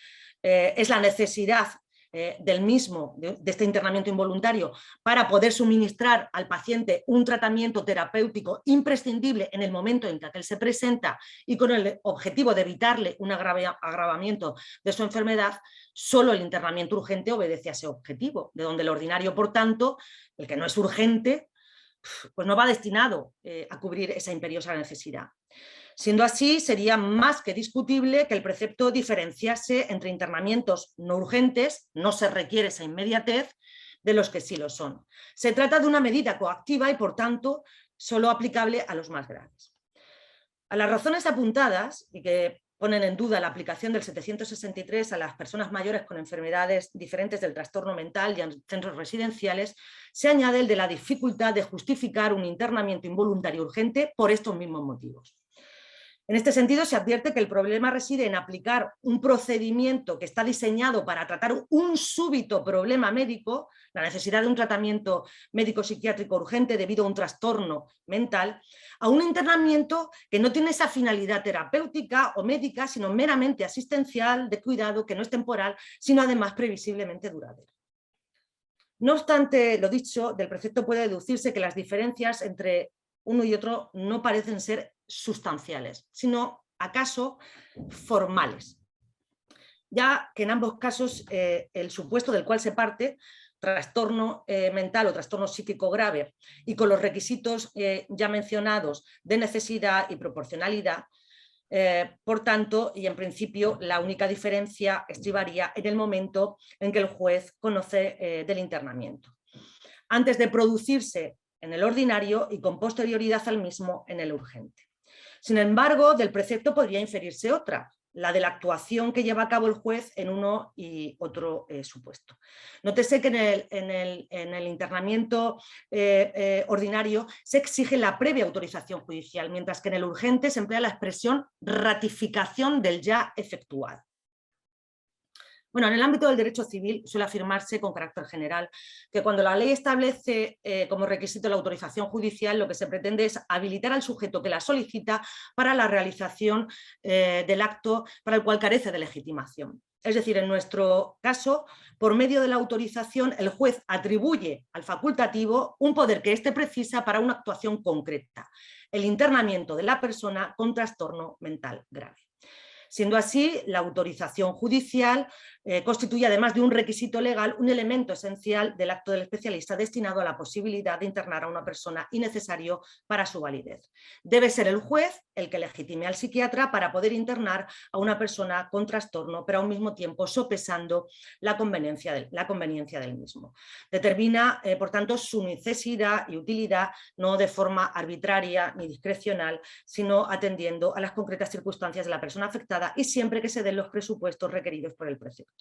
es la necesidad del mismo, de este internamiento involuntario, para poder suministrar al paciente un tratamiento terapéutico imprescindible en el momento en que aquel se presenta y con el objetivo de evitarle un agravamiento de su enfermedad, solo el internamiento urgente obedece a ese objetivo, de donde el ordinario, por tanto, el que no es urgente, pues no va destinado a cubrir esa imperiosa necesidad. Siendo así, sería más que discutible que el precepto diferenciase entre internamientos no urgentes, no se requiere esa inmediatez, de los que sí lo son. Se trata de una medida coactiva y, por tanto, solo aplicable a los más graves. A las razones apuntadas, y que ponen en duda la aplicación del 763 a las personas mayores con enfermedades diferentes del trastorno mental y en centros residenciales, se añade el de la dificultad de justificar un internamiento involuntario urgente por estos mismos motivos. En este sentido, se advierte que el problema reside en aplicar un procedimiento que está diseñado para tratar un súbito problema médico, la necesidad de un tratamiento médico-psiquiátrico urgente debido a un trastorno mental, a un internamiento que no tiene esa finalidad terapéutica o médica, sino meramente asistencial, de cuidado, que no es temporal, sino además previsiblemente duradero. No obstante lo dicho, del precepto puede deducirse que las diferencias entre uno y otro no parecen ser sustanciales, sino acaso formales, ya que en ambos casos el supuesto del cual se parte, trastorno mental o trastorno psíquico grave, y con los requisitos ya mencionados de necesidad y proporcionalidad, por tanto, y en principio, la única diferencia estribaría en el momento en que el juez conoce del internamiento, antes de producirse en el ordinario y con posterioridad al mismo en el urgente. Sin embargo, del precepto podría inferirse otra, la de la actuación que lleva a cabo el juez en uno y otro supuesto. Nótese que en el internamiento ordinario se exige la previa autorización judicial, mientras que en el urgente se emplea la expresión ratificación del ya efectuado. Bueno, en el ámbito del derecho civil suele afirmarse con carácter general que cuando la ley establece como requisito la autorización judicial, lo que se pretende es habilitar al sujeto que la solicita para la realización del acto para el cual carece de legitimación. Es decir, en nuestro caso, por medio de la autorización, el juez atribuye al facultativo un poder que éste precisa para una actuación concreta, el internamiento de la persona con trastorno mental grave. Siendo así, la autorización judicial constituye, además de un requisito legal, un elemento esencial del acto del especialista destinado a la posibilidad de internar a una persona y necesario para su validez. Debe ser el juez el que legitime al psiquiatra para poder internar a una persona con trastorno, pero al mismo tiempo sopesando la conveniencia del mismo. Determina, por tanto, su necesidad y utilidad no de forma arbitraria ni discrecional, sino atendiendo a las concretas circunstancias de la persona afectada y siempre que se den los presupuestos requeridos por el precepto.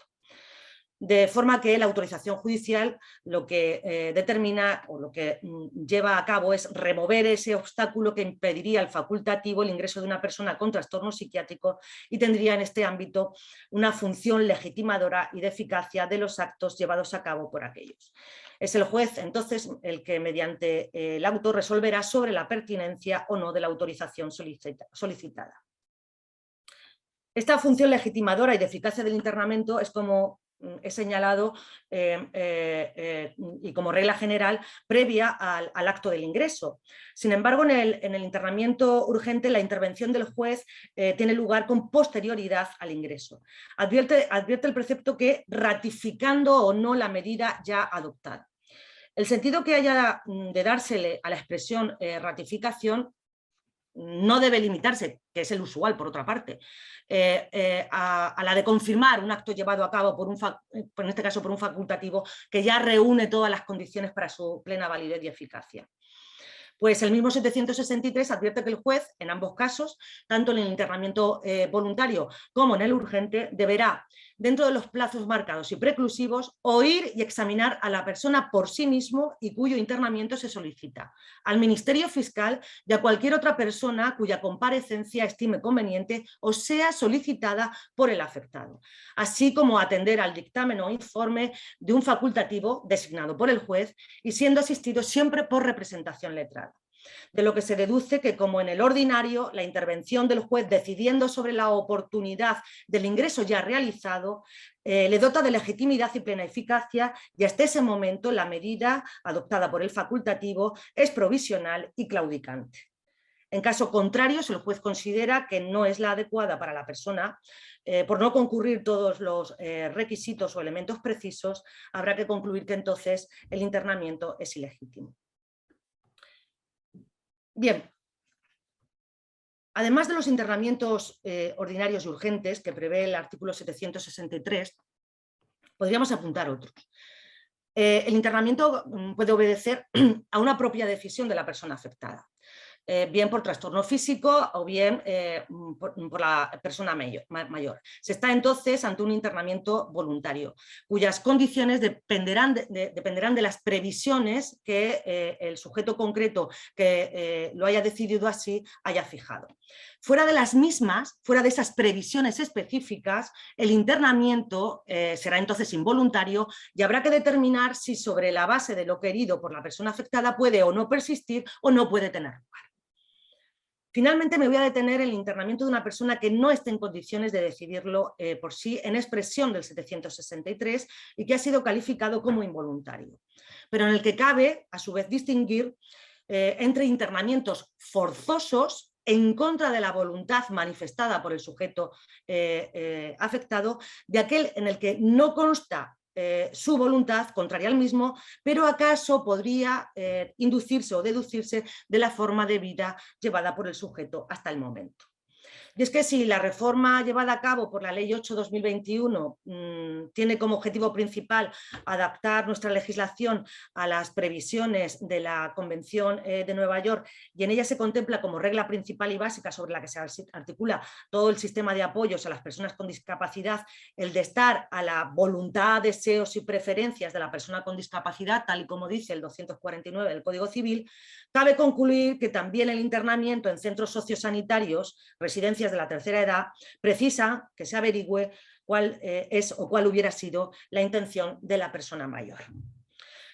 De forma que la autorización judicial lo que determina o lo que lleva a cabo es remover ese obstáculo que impediría al facultativo el ingreso de una persona con trastorno psiquiátrico y tendría en este ámbito una función legitimadora y de eficacia de los actos llevados a cabo por aquellos. Es el juez, entonces, el que mediante el auto resolverá sobre la pertinencia o no de la autorización solicitada. Esta función legitimadora y de eficacia del internamiento es, como he señalado, y como regla general, previa al acto del ingreso. Sin embargo, en el internamiento urgente, la intervención del juez tiene lugar con posterioridad al ingreso. Advierte el precepto que ratificando o no la medida ya adoptada. El sentido que haya de dársele a la expresión ratificación no debe limitarse, que es el usual por otra parte, a la de confirmar un acto llevado a cabo en este caso por un facultativo que ya reúne todas las condiciones para su plena validez y eficacia. Pues el mismo 763 advierte que el juez, en ambos casos, tanto en el internamiento voluntario como en el urgente, deberá, dentro de los plazos marcados y preclusivos, oír y examinar a la persona por sí mismo y cuyo internamiento se solicita, al Ministerio Fiscal y a cualquier otra persona cuya comparecencia estime conveniente o sea solicitada por el afectado, así como atender al dictamen o informe de un facultativo designado por el juez y siendo asistido siempre por representación letrada. De lo que se deduce que, como en el ordinario, la intervención del juez decidiendo sobre la oportunidad del ingreso ya realizado le dota de legitimidad y plena eficacia y hasta ese momento la medida adoptada por el facultativo es provisional y claudicante. En caso contrario, si el juez considera que no es la adecuada para la persona, por no concurrir todos los requisitos o elementos precisos, habrá que concluir que entonces el internamiento es ilegítimo. Bien, además de los internamientos ordinarios y urgentes que prevé el artículo 763, podríamos apuntar otros. El internamiento puede obedecer a una propia decisión de la persona afectada, bien por trastorno físico o bien por la persona mayor. Se está entonces ante un internamiento voluntario, cuyas condiciones dependerán de las previsiones que el sujeto concreto que lo haya decidido así haya fijado. Fuera de las mismas, fuera de esas previsiones específicas, el internamiento será entonces involuntario y habrá que determinar si sobre la base de lo querido por la persona afectada puede o no persistir o no puede tener lugar. Finalmente me voy a detener en el internamiento de una persona que no esté en condiciones de decidirlo por sí en expresión del 763 y que ha sido calificado como involuntario, pero en el que cabe a su vez distinguir entre internamientos forzosos en contra de la voluntad manifestada por el sujeto afectado, de aquel en el que no consta su voluntad contraria al mismo, pero acaso podría inducirse o deducirse de la forma de vida llevada por el sujeto hasta el momento. Y es que si la reforma llevada a cabo por la Ley 8/2021 tiene como objetivo principal adaptar nuestra legislación a las previsiones de la Convención de Nueva York, y en ella se contempla como regla principal y básica sobre la que se articula todo el sistema de apoyos a las personas con discapacidad, el de estar a la voluntad, deseos y preferencias de la persona con discapacidad, tal y como dice el 249 del Código Civil, cabe concluir que también el internamiento en centros sociosanitarios, residencias de la tercera edad, precisa que se averigüe cuál es o cuál hubiera sido la intención de la persona mayor.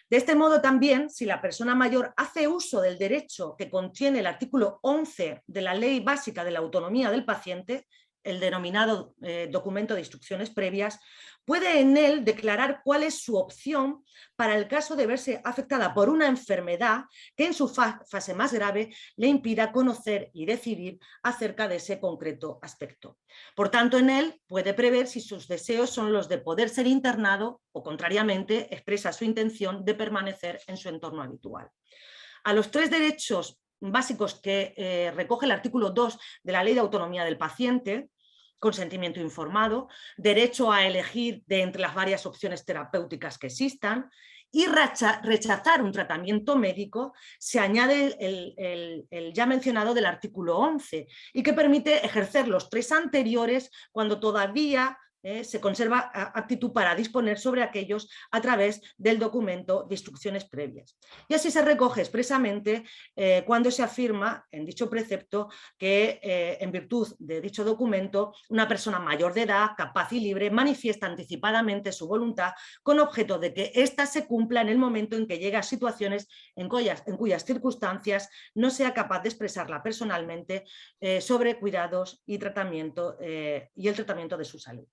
De este modo también, si la persona mayor hace uso del derecho que contiene el artículo 11 de la Ley Básica de la Autonomía del Paciente, el denominado documento de instrucciones previas, puede en él declarar cuál es su opción para el caso de verse afectada por una enfermedad que en su fase más grave le impida conocer y decidir acerca de ese concreto aspecto. Por tanto, en él puede prever si sus deseos son los de poder ser internado o, contrariamente, expresa su intención de permanecer en su entorno habitual. A los tres derechos básicos que recoge el artículo 2 de la Ley de Autonomía del Paciente, consentimiento informado, derecho a elegir de entre las varias opciones terapéuticas que existan y rechazar un tratamiento médico, se añade el ya mencionado del artículo 11 y que permite ejercer los tres anteriores cuando todavía se conserva aptitud para disponer sobre aquellos a través del documento de instrucciones previas. Y así se recoge expresamente cuando se afirma en dicho precepto que en virtud de dicho documento una persona mayor de edad, capaz y libre, manifiesta anticipadamente su voluntad con objeto de que ésta se cumpla en el momento en que llega a situaciones en cuyas circunstancias no sea capaz de expresarla personalmente sobre cuidados y tratamiento y el tratamiento de su salud.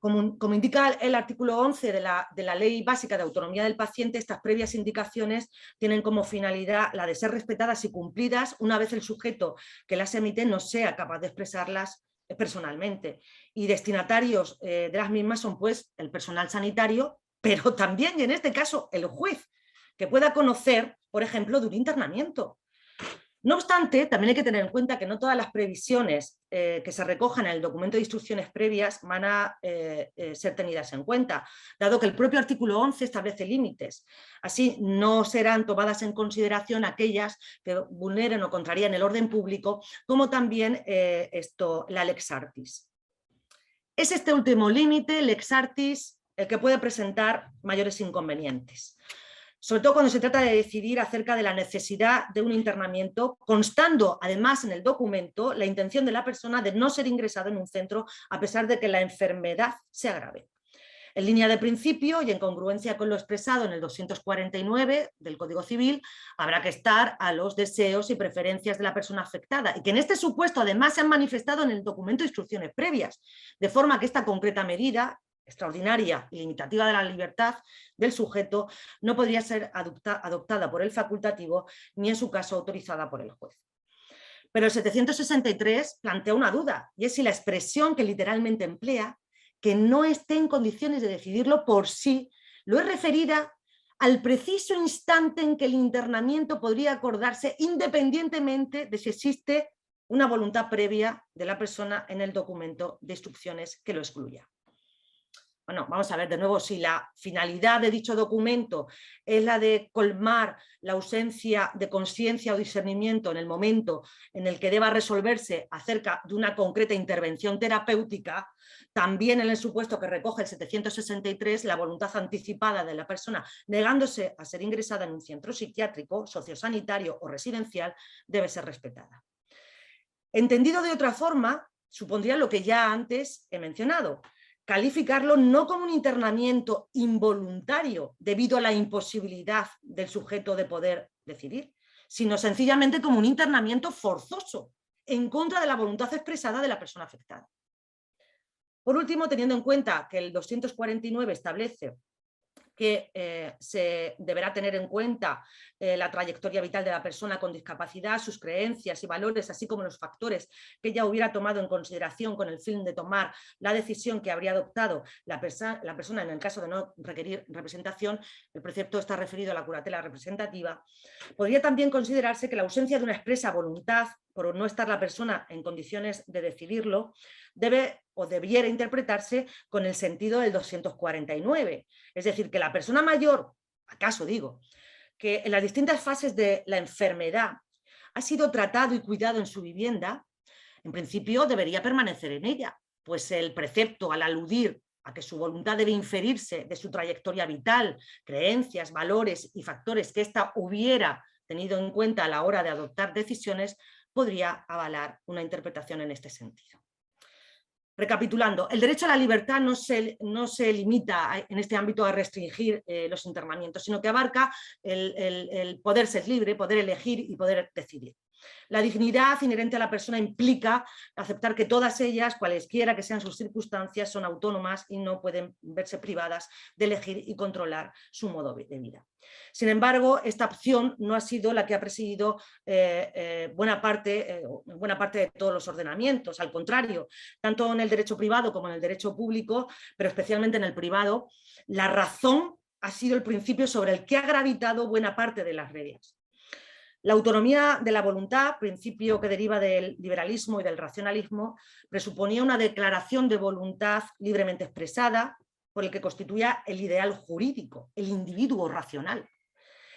Como indica el artículo 11 de la Ley Básica de Autonomía del Paciente, estas previas indicaciones tienen como finalidad la de ser respetadas y cumplidas una vez el sujeto que las emite no sea capaz de expresarlas personalmente. Y destinatarios de las mismas son pues el personal sanitario, pero también, y en este caso, el juez, que pueda conocer, por ejemplo, de un internamiento. No obstante, también hay que tener en cuenta que no todas las previsiones que se recojan en el documento de instrucciones previas van a ser tenidas en cuenta, dado que el propio artículo 11 establece límites. Así, no serán tomadas en consideración aquellas que vulneren o contrarían el orden público, como también la lex artis. Es este último límite, lex artis, el que puede presentar mayores inconvenientes, sobre todo cuando se trata de decidir acerca de la necesidad de un internamiento, constando además en el documento la intención de la persona de no ser ingresado en un centro a pesar de que la enfermedad sea grave. En línea de principio y en congruencia con lo expresado en el 249 del Código Civil, habrá que estar a los deseos y preferencias de la persona afectada y que en este supuesto además se han manifestado en el documento de instrucciones previas, de forma que esta concreta medida extraordinaria y limitativa de la libertad del sujeto no podría ser adoptada por el facultativo ni en su caso autorizada por el juez. Pero el 763 plantea una duda, y es si la expresión que literalmente emplea, que no esté en condiciones de decidirlo por sí, lo es referida al preciso instante en que el internamiento podría acordarse independientemente de si existe una voluntad previa de la persona en el documento de instrucciones que lo excluya. Bueno, vamos a ver de nuevo, si la finalidad de dicho documento es la de colmar la ausencia de conciencia o discernimiento en el momento en el que deba resolverse acerca de una concreta intervención terapéutica, también en el supuesto que recoge el 763, la voluntad anticipada de la persona negándose a ser ingresada en un centro psiquiátrico, sociosanitario o residencial debe ser respetada. Entendido de otra forma, supondría lo que ya antes he mencionado, calificarlo no como un internamiento involuntario debido a la imposibilidad del sujeto de poder decidir, sino sencillamente como un internamiento forzoso en contra de la voluntad expresada de la persona afectada. Por último, teniendo en cuenta que el 249 establece que se deberá tener en cuenta la trayectoria vital de la persona con discapacidad, sus creencias y valores, así como los factores que ella hubiera tomado en consideración con el fin de tomar la decisión que habría adoptado la persona en el caso de no requerir representación. El precepto está referido a la curatela representativa. Podría también considerarse que la ausencia de una expresa voluntad, por no estar la persona en condiciones de decidirlo, debe o debiera interpretarse con el sentido del 249. Es decir, que la persona mayor, acaso digo, que en las distintas fases de la enfermedad ha sido tratado y cuidado en su vivienda, en principio debería permanecer en ella, pues el precepto, al aludir a que su voluntad debe inferirse de su trayectoria vital, creencias, valores y factores que ésta hubiera tenido en cuenta a la hora de adoptar decisiones, podría avalar una interpretación en este sentido. Recapitulando, el derecho a la libertad no se limita en este ámbito a restringir los internamientos, sino que abarca el poder ser libre, poder elegir y poder decidir. La dignidad inherente a la persona implica aceptar que todas ellas, cualesquiera que sean sus circunstancias, son autónomas y no pueden verse privadas de elegir y controlar su modo de vida. Sin embargo, esta opción no ha sido la que ha presidido buena parte de todos los ordenamientos. Al contrario, tanto en el derecho privado como en el derecho público, pero especialmente en el privado, la razón ha sido el principio sobre el que ha gravitado buena parte de las reglas. La autonomía de la voluntad, principio que deriva del liberalismo y del racionalismo, presuponía una declaración de voluntad libremente expresada por el que constituía el ideal jurídico, el individuo racional.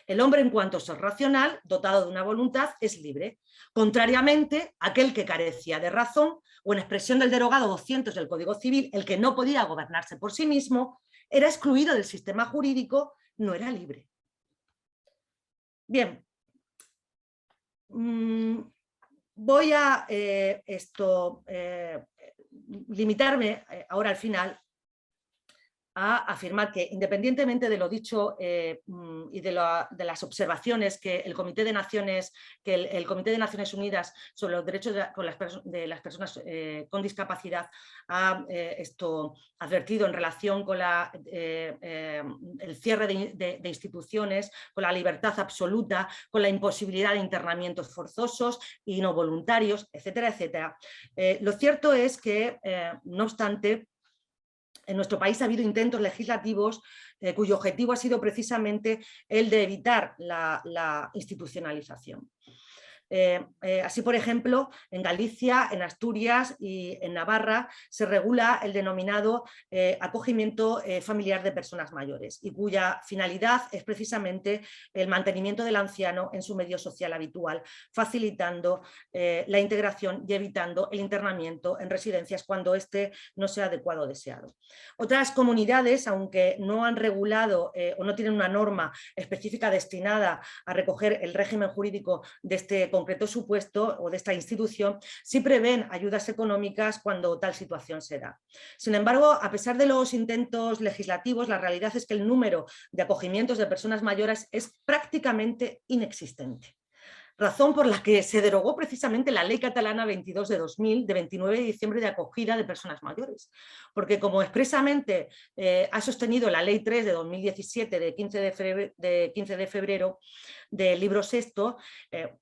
El hombre, en cuanto ser racional, dotado de una voluntad, es libre, contrariamente a aquel que carecía de razón, o en expresión del derogado 200 del Código Civil, el que no podía gobernarse por sí mismo, era excluido del sistema jurídico, no era libre. Bien, voy a limitarme ahora al final a afirmar que, independientemente de lo dicho y de las observaciones que el Comité de Naciones Unidas sobre los derechos de las personas con discapacidad ha advertido en relación con el cierre de instituciones, con la libertad absoluta, con la imposibilidad de internamientos forzosos y no voluntarios, etcétera, etcétera. Lo cierto es que, no obstante, en nuestro país ha habido intentos legislativos cuyo objetivo ha sido precisamente el de evitar la institucionalización. Así, por ejemplo, en Galicia, en Asturias y en Navarra se regula el denominado acogimiento familiar de personas mayores, y cuya finalidad es precisamente el mantenimiento del anciano en su medio social habitual, facilitando la integración y evitando el internamiento en residencias cuando éste no sea adecuado o deseado. Otras comunidades, aunque no han regulado o no tienen una norma específica destinada a recoger el régimen jurídico de este concreto supuesto o de esta institución, sí prevén ayudas económicas cuando tal situación se da. Sin embargo, a pesar de los intentos legislativos, la realidad es que el número de acogimientos de personas mayores es prácticamente inexistente. Razón por la que se derogó precisamente la Ley Catalana 22 de 2000, de 29 de diciembre, de acogida de personas mayores. Porque, como expresamente ha sostenido la Ley 3 de 2017, de 15 de febrero, del libro sexto,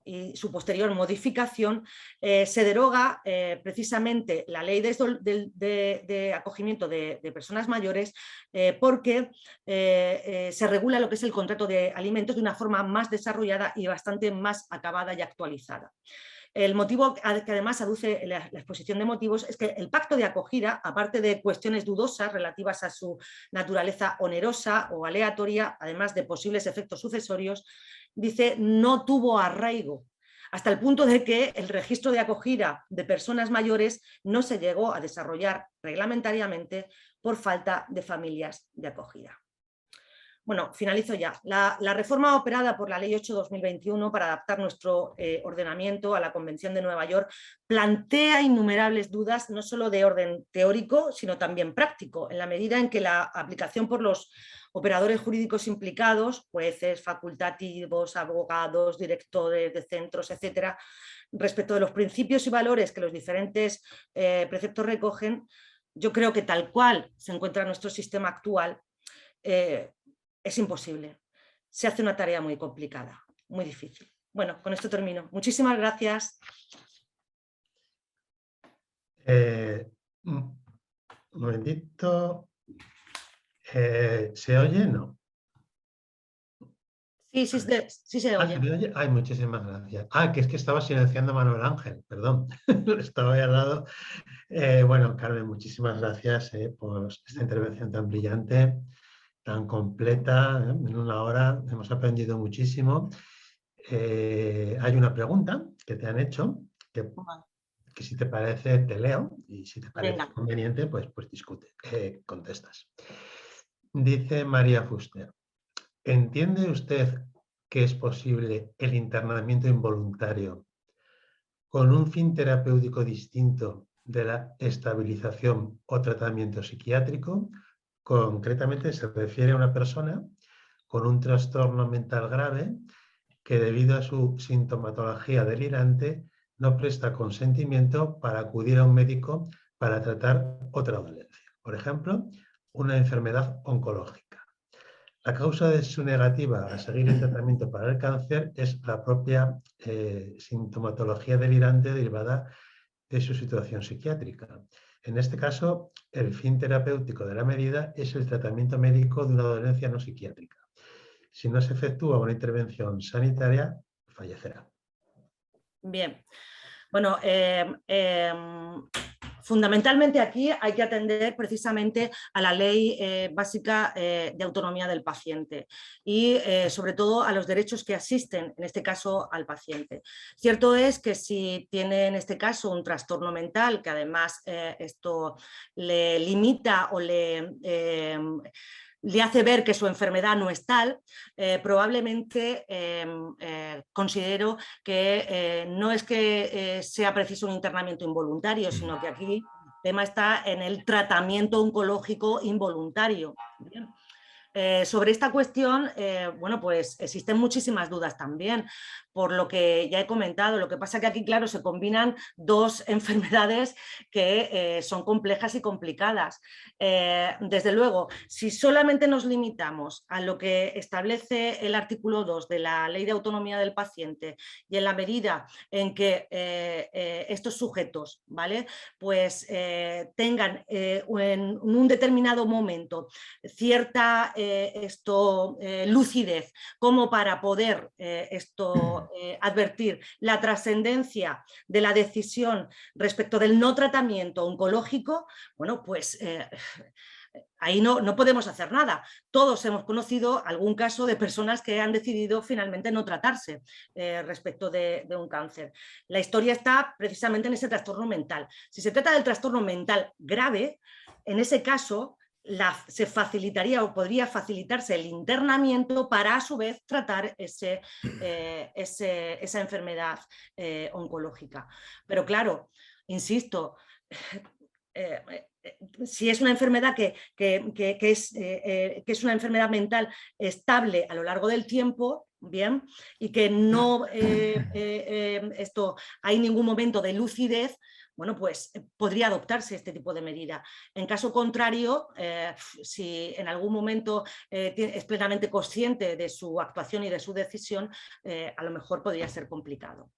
y su posterior modificación, se deroga precisamente la Ley de acogimiento de personas mayores porque se regula lo que es el contrato de alimentos de una forma más desarrollada y bastante más acabada y actualizada. El motivo que además aduce la exposición de motivos es que el pacto de acogida, aparte de cuestiones dudosas relativas a su naturaleza onerosa o aleatoria, además de posibles efectos sucesorios, dice no tuvo arraigo, hasta el punto de que el registro de acogida de personas mayores no se llegó a desarrollar reglamentariamente por falta de familias de acogida. Bueno, finalizo ya. La reforma operada por la Ley 8/2021 para adaptar nuestro ordenamiento a la Convención de Nueva York plantea innumerables dudas, no solo de orden teórico, sino también práctico, en la medida en que la aplicación por los operadores jurídicos implicados, jueces, facultativos, abogados, directores de centros, etcétera, respecto de los principios y valores que los diferentes preceptos recogen, yo creo que tal cual se encuentra nuestro sistema actual, es imposible. Se hace una tarea muy complicada, muy difícil. Bueno, con esto termino. Muchísimas gracias. Un momentito. ¿Se oye? No. Sí, sí se oye. ¿Se me oye? Ay, muchísimas gracias. Que es que estaba silenciando a Manuel Ángel, perdón. Estaba ahí al lado. Bueno, Carmen, muchísimas gracias por esta intervención tan brillante, tan completa. En una hora hemos aprendido muchísimo. Hay una pregunta que te han hecho, que si te parece te leo y si te parece conveniente, pues discute, contestas. Dice María Fuster, ¿entiende usted que es posible el internamiento involuntario con un fin terapéutico distinto de la estabilización o tratamiento psiquiátrico? Concretamente se refiere a una persona con un trastorno mental grave que debido a su sintomatología delirante no presta consentimiento para acudir a un médico para tratar otra dolencia. Por ejemplo, una enfermedad oncológica. La causa de su negativa a seguir el tratamiento para el cáncer es la propia sintomatología delirante derivada de su situación psiquiátrica. En este caso, el fin terapéutico de la medida es el tratamiento médico de una dolencia no psiquiátrica. Si no se efectúa una intervención sanitaria, fallecerá. Bien. Bueno, fundamentalmente aquí hay que atender precisamente a la ley básica de autonomía del paciente y sobre todo a los derechos que asisten, en este caso, al paciente. Cierto es que si tiene en este caso un trastorno mental, que además esto le limita o le hace ver que su enfermedad no es tal, probablemente considero que no es que sea preciso un internamiento involuntario, sino que aquí el tema está en el tratamiento oncológico involuntario. Bien. Sobre esta cuestión, bueno, pues existen muchísimas dudas también, por lo que ya he comentado. Lo que pasa es que aquí, claro, se combinan dos enfermedades que son complejas y complicadas. Desde luego, si solamente nos limitamos a lo que establece el artículo 2 de la Ley de Autonomía del Paciente y en la medida en que estos sujetos, ¿vale?, pues tengan en un determinado momento cierta lucidez como para poder advertir la trascendencia de la decisión respecto del no tratamiento oncológico, bueno, pues ahí no podemos hacer nada. Todos hemos conocido algún caso de personas que han decidido finalmente no tratarse respecto de un cáncer. La historia está precisamente en ese trastorno mental. Si se trata del trastorno mental grave, en ese caso se facilitaría o podría facilitarse el internamiento para a su vez tratar esa enfermedad oncológica. Pero claro, insisto, si es una enfermedad que es una enfermedad mental estable a lo largo del tiempo, bien, y que no hay ningún momento de lucidez, bueno, pues podría adoptarse este tipo de medida. En caso contrario, si en algún momento es plenamente consciente de su actuación y de su decisión, a lo mejor podría ser complicado.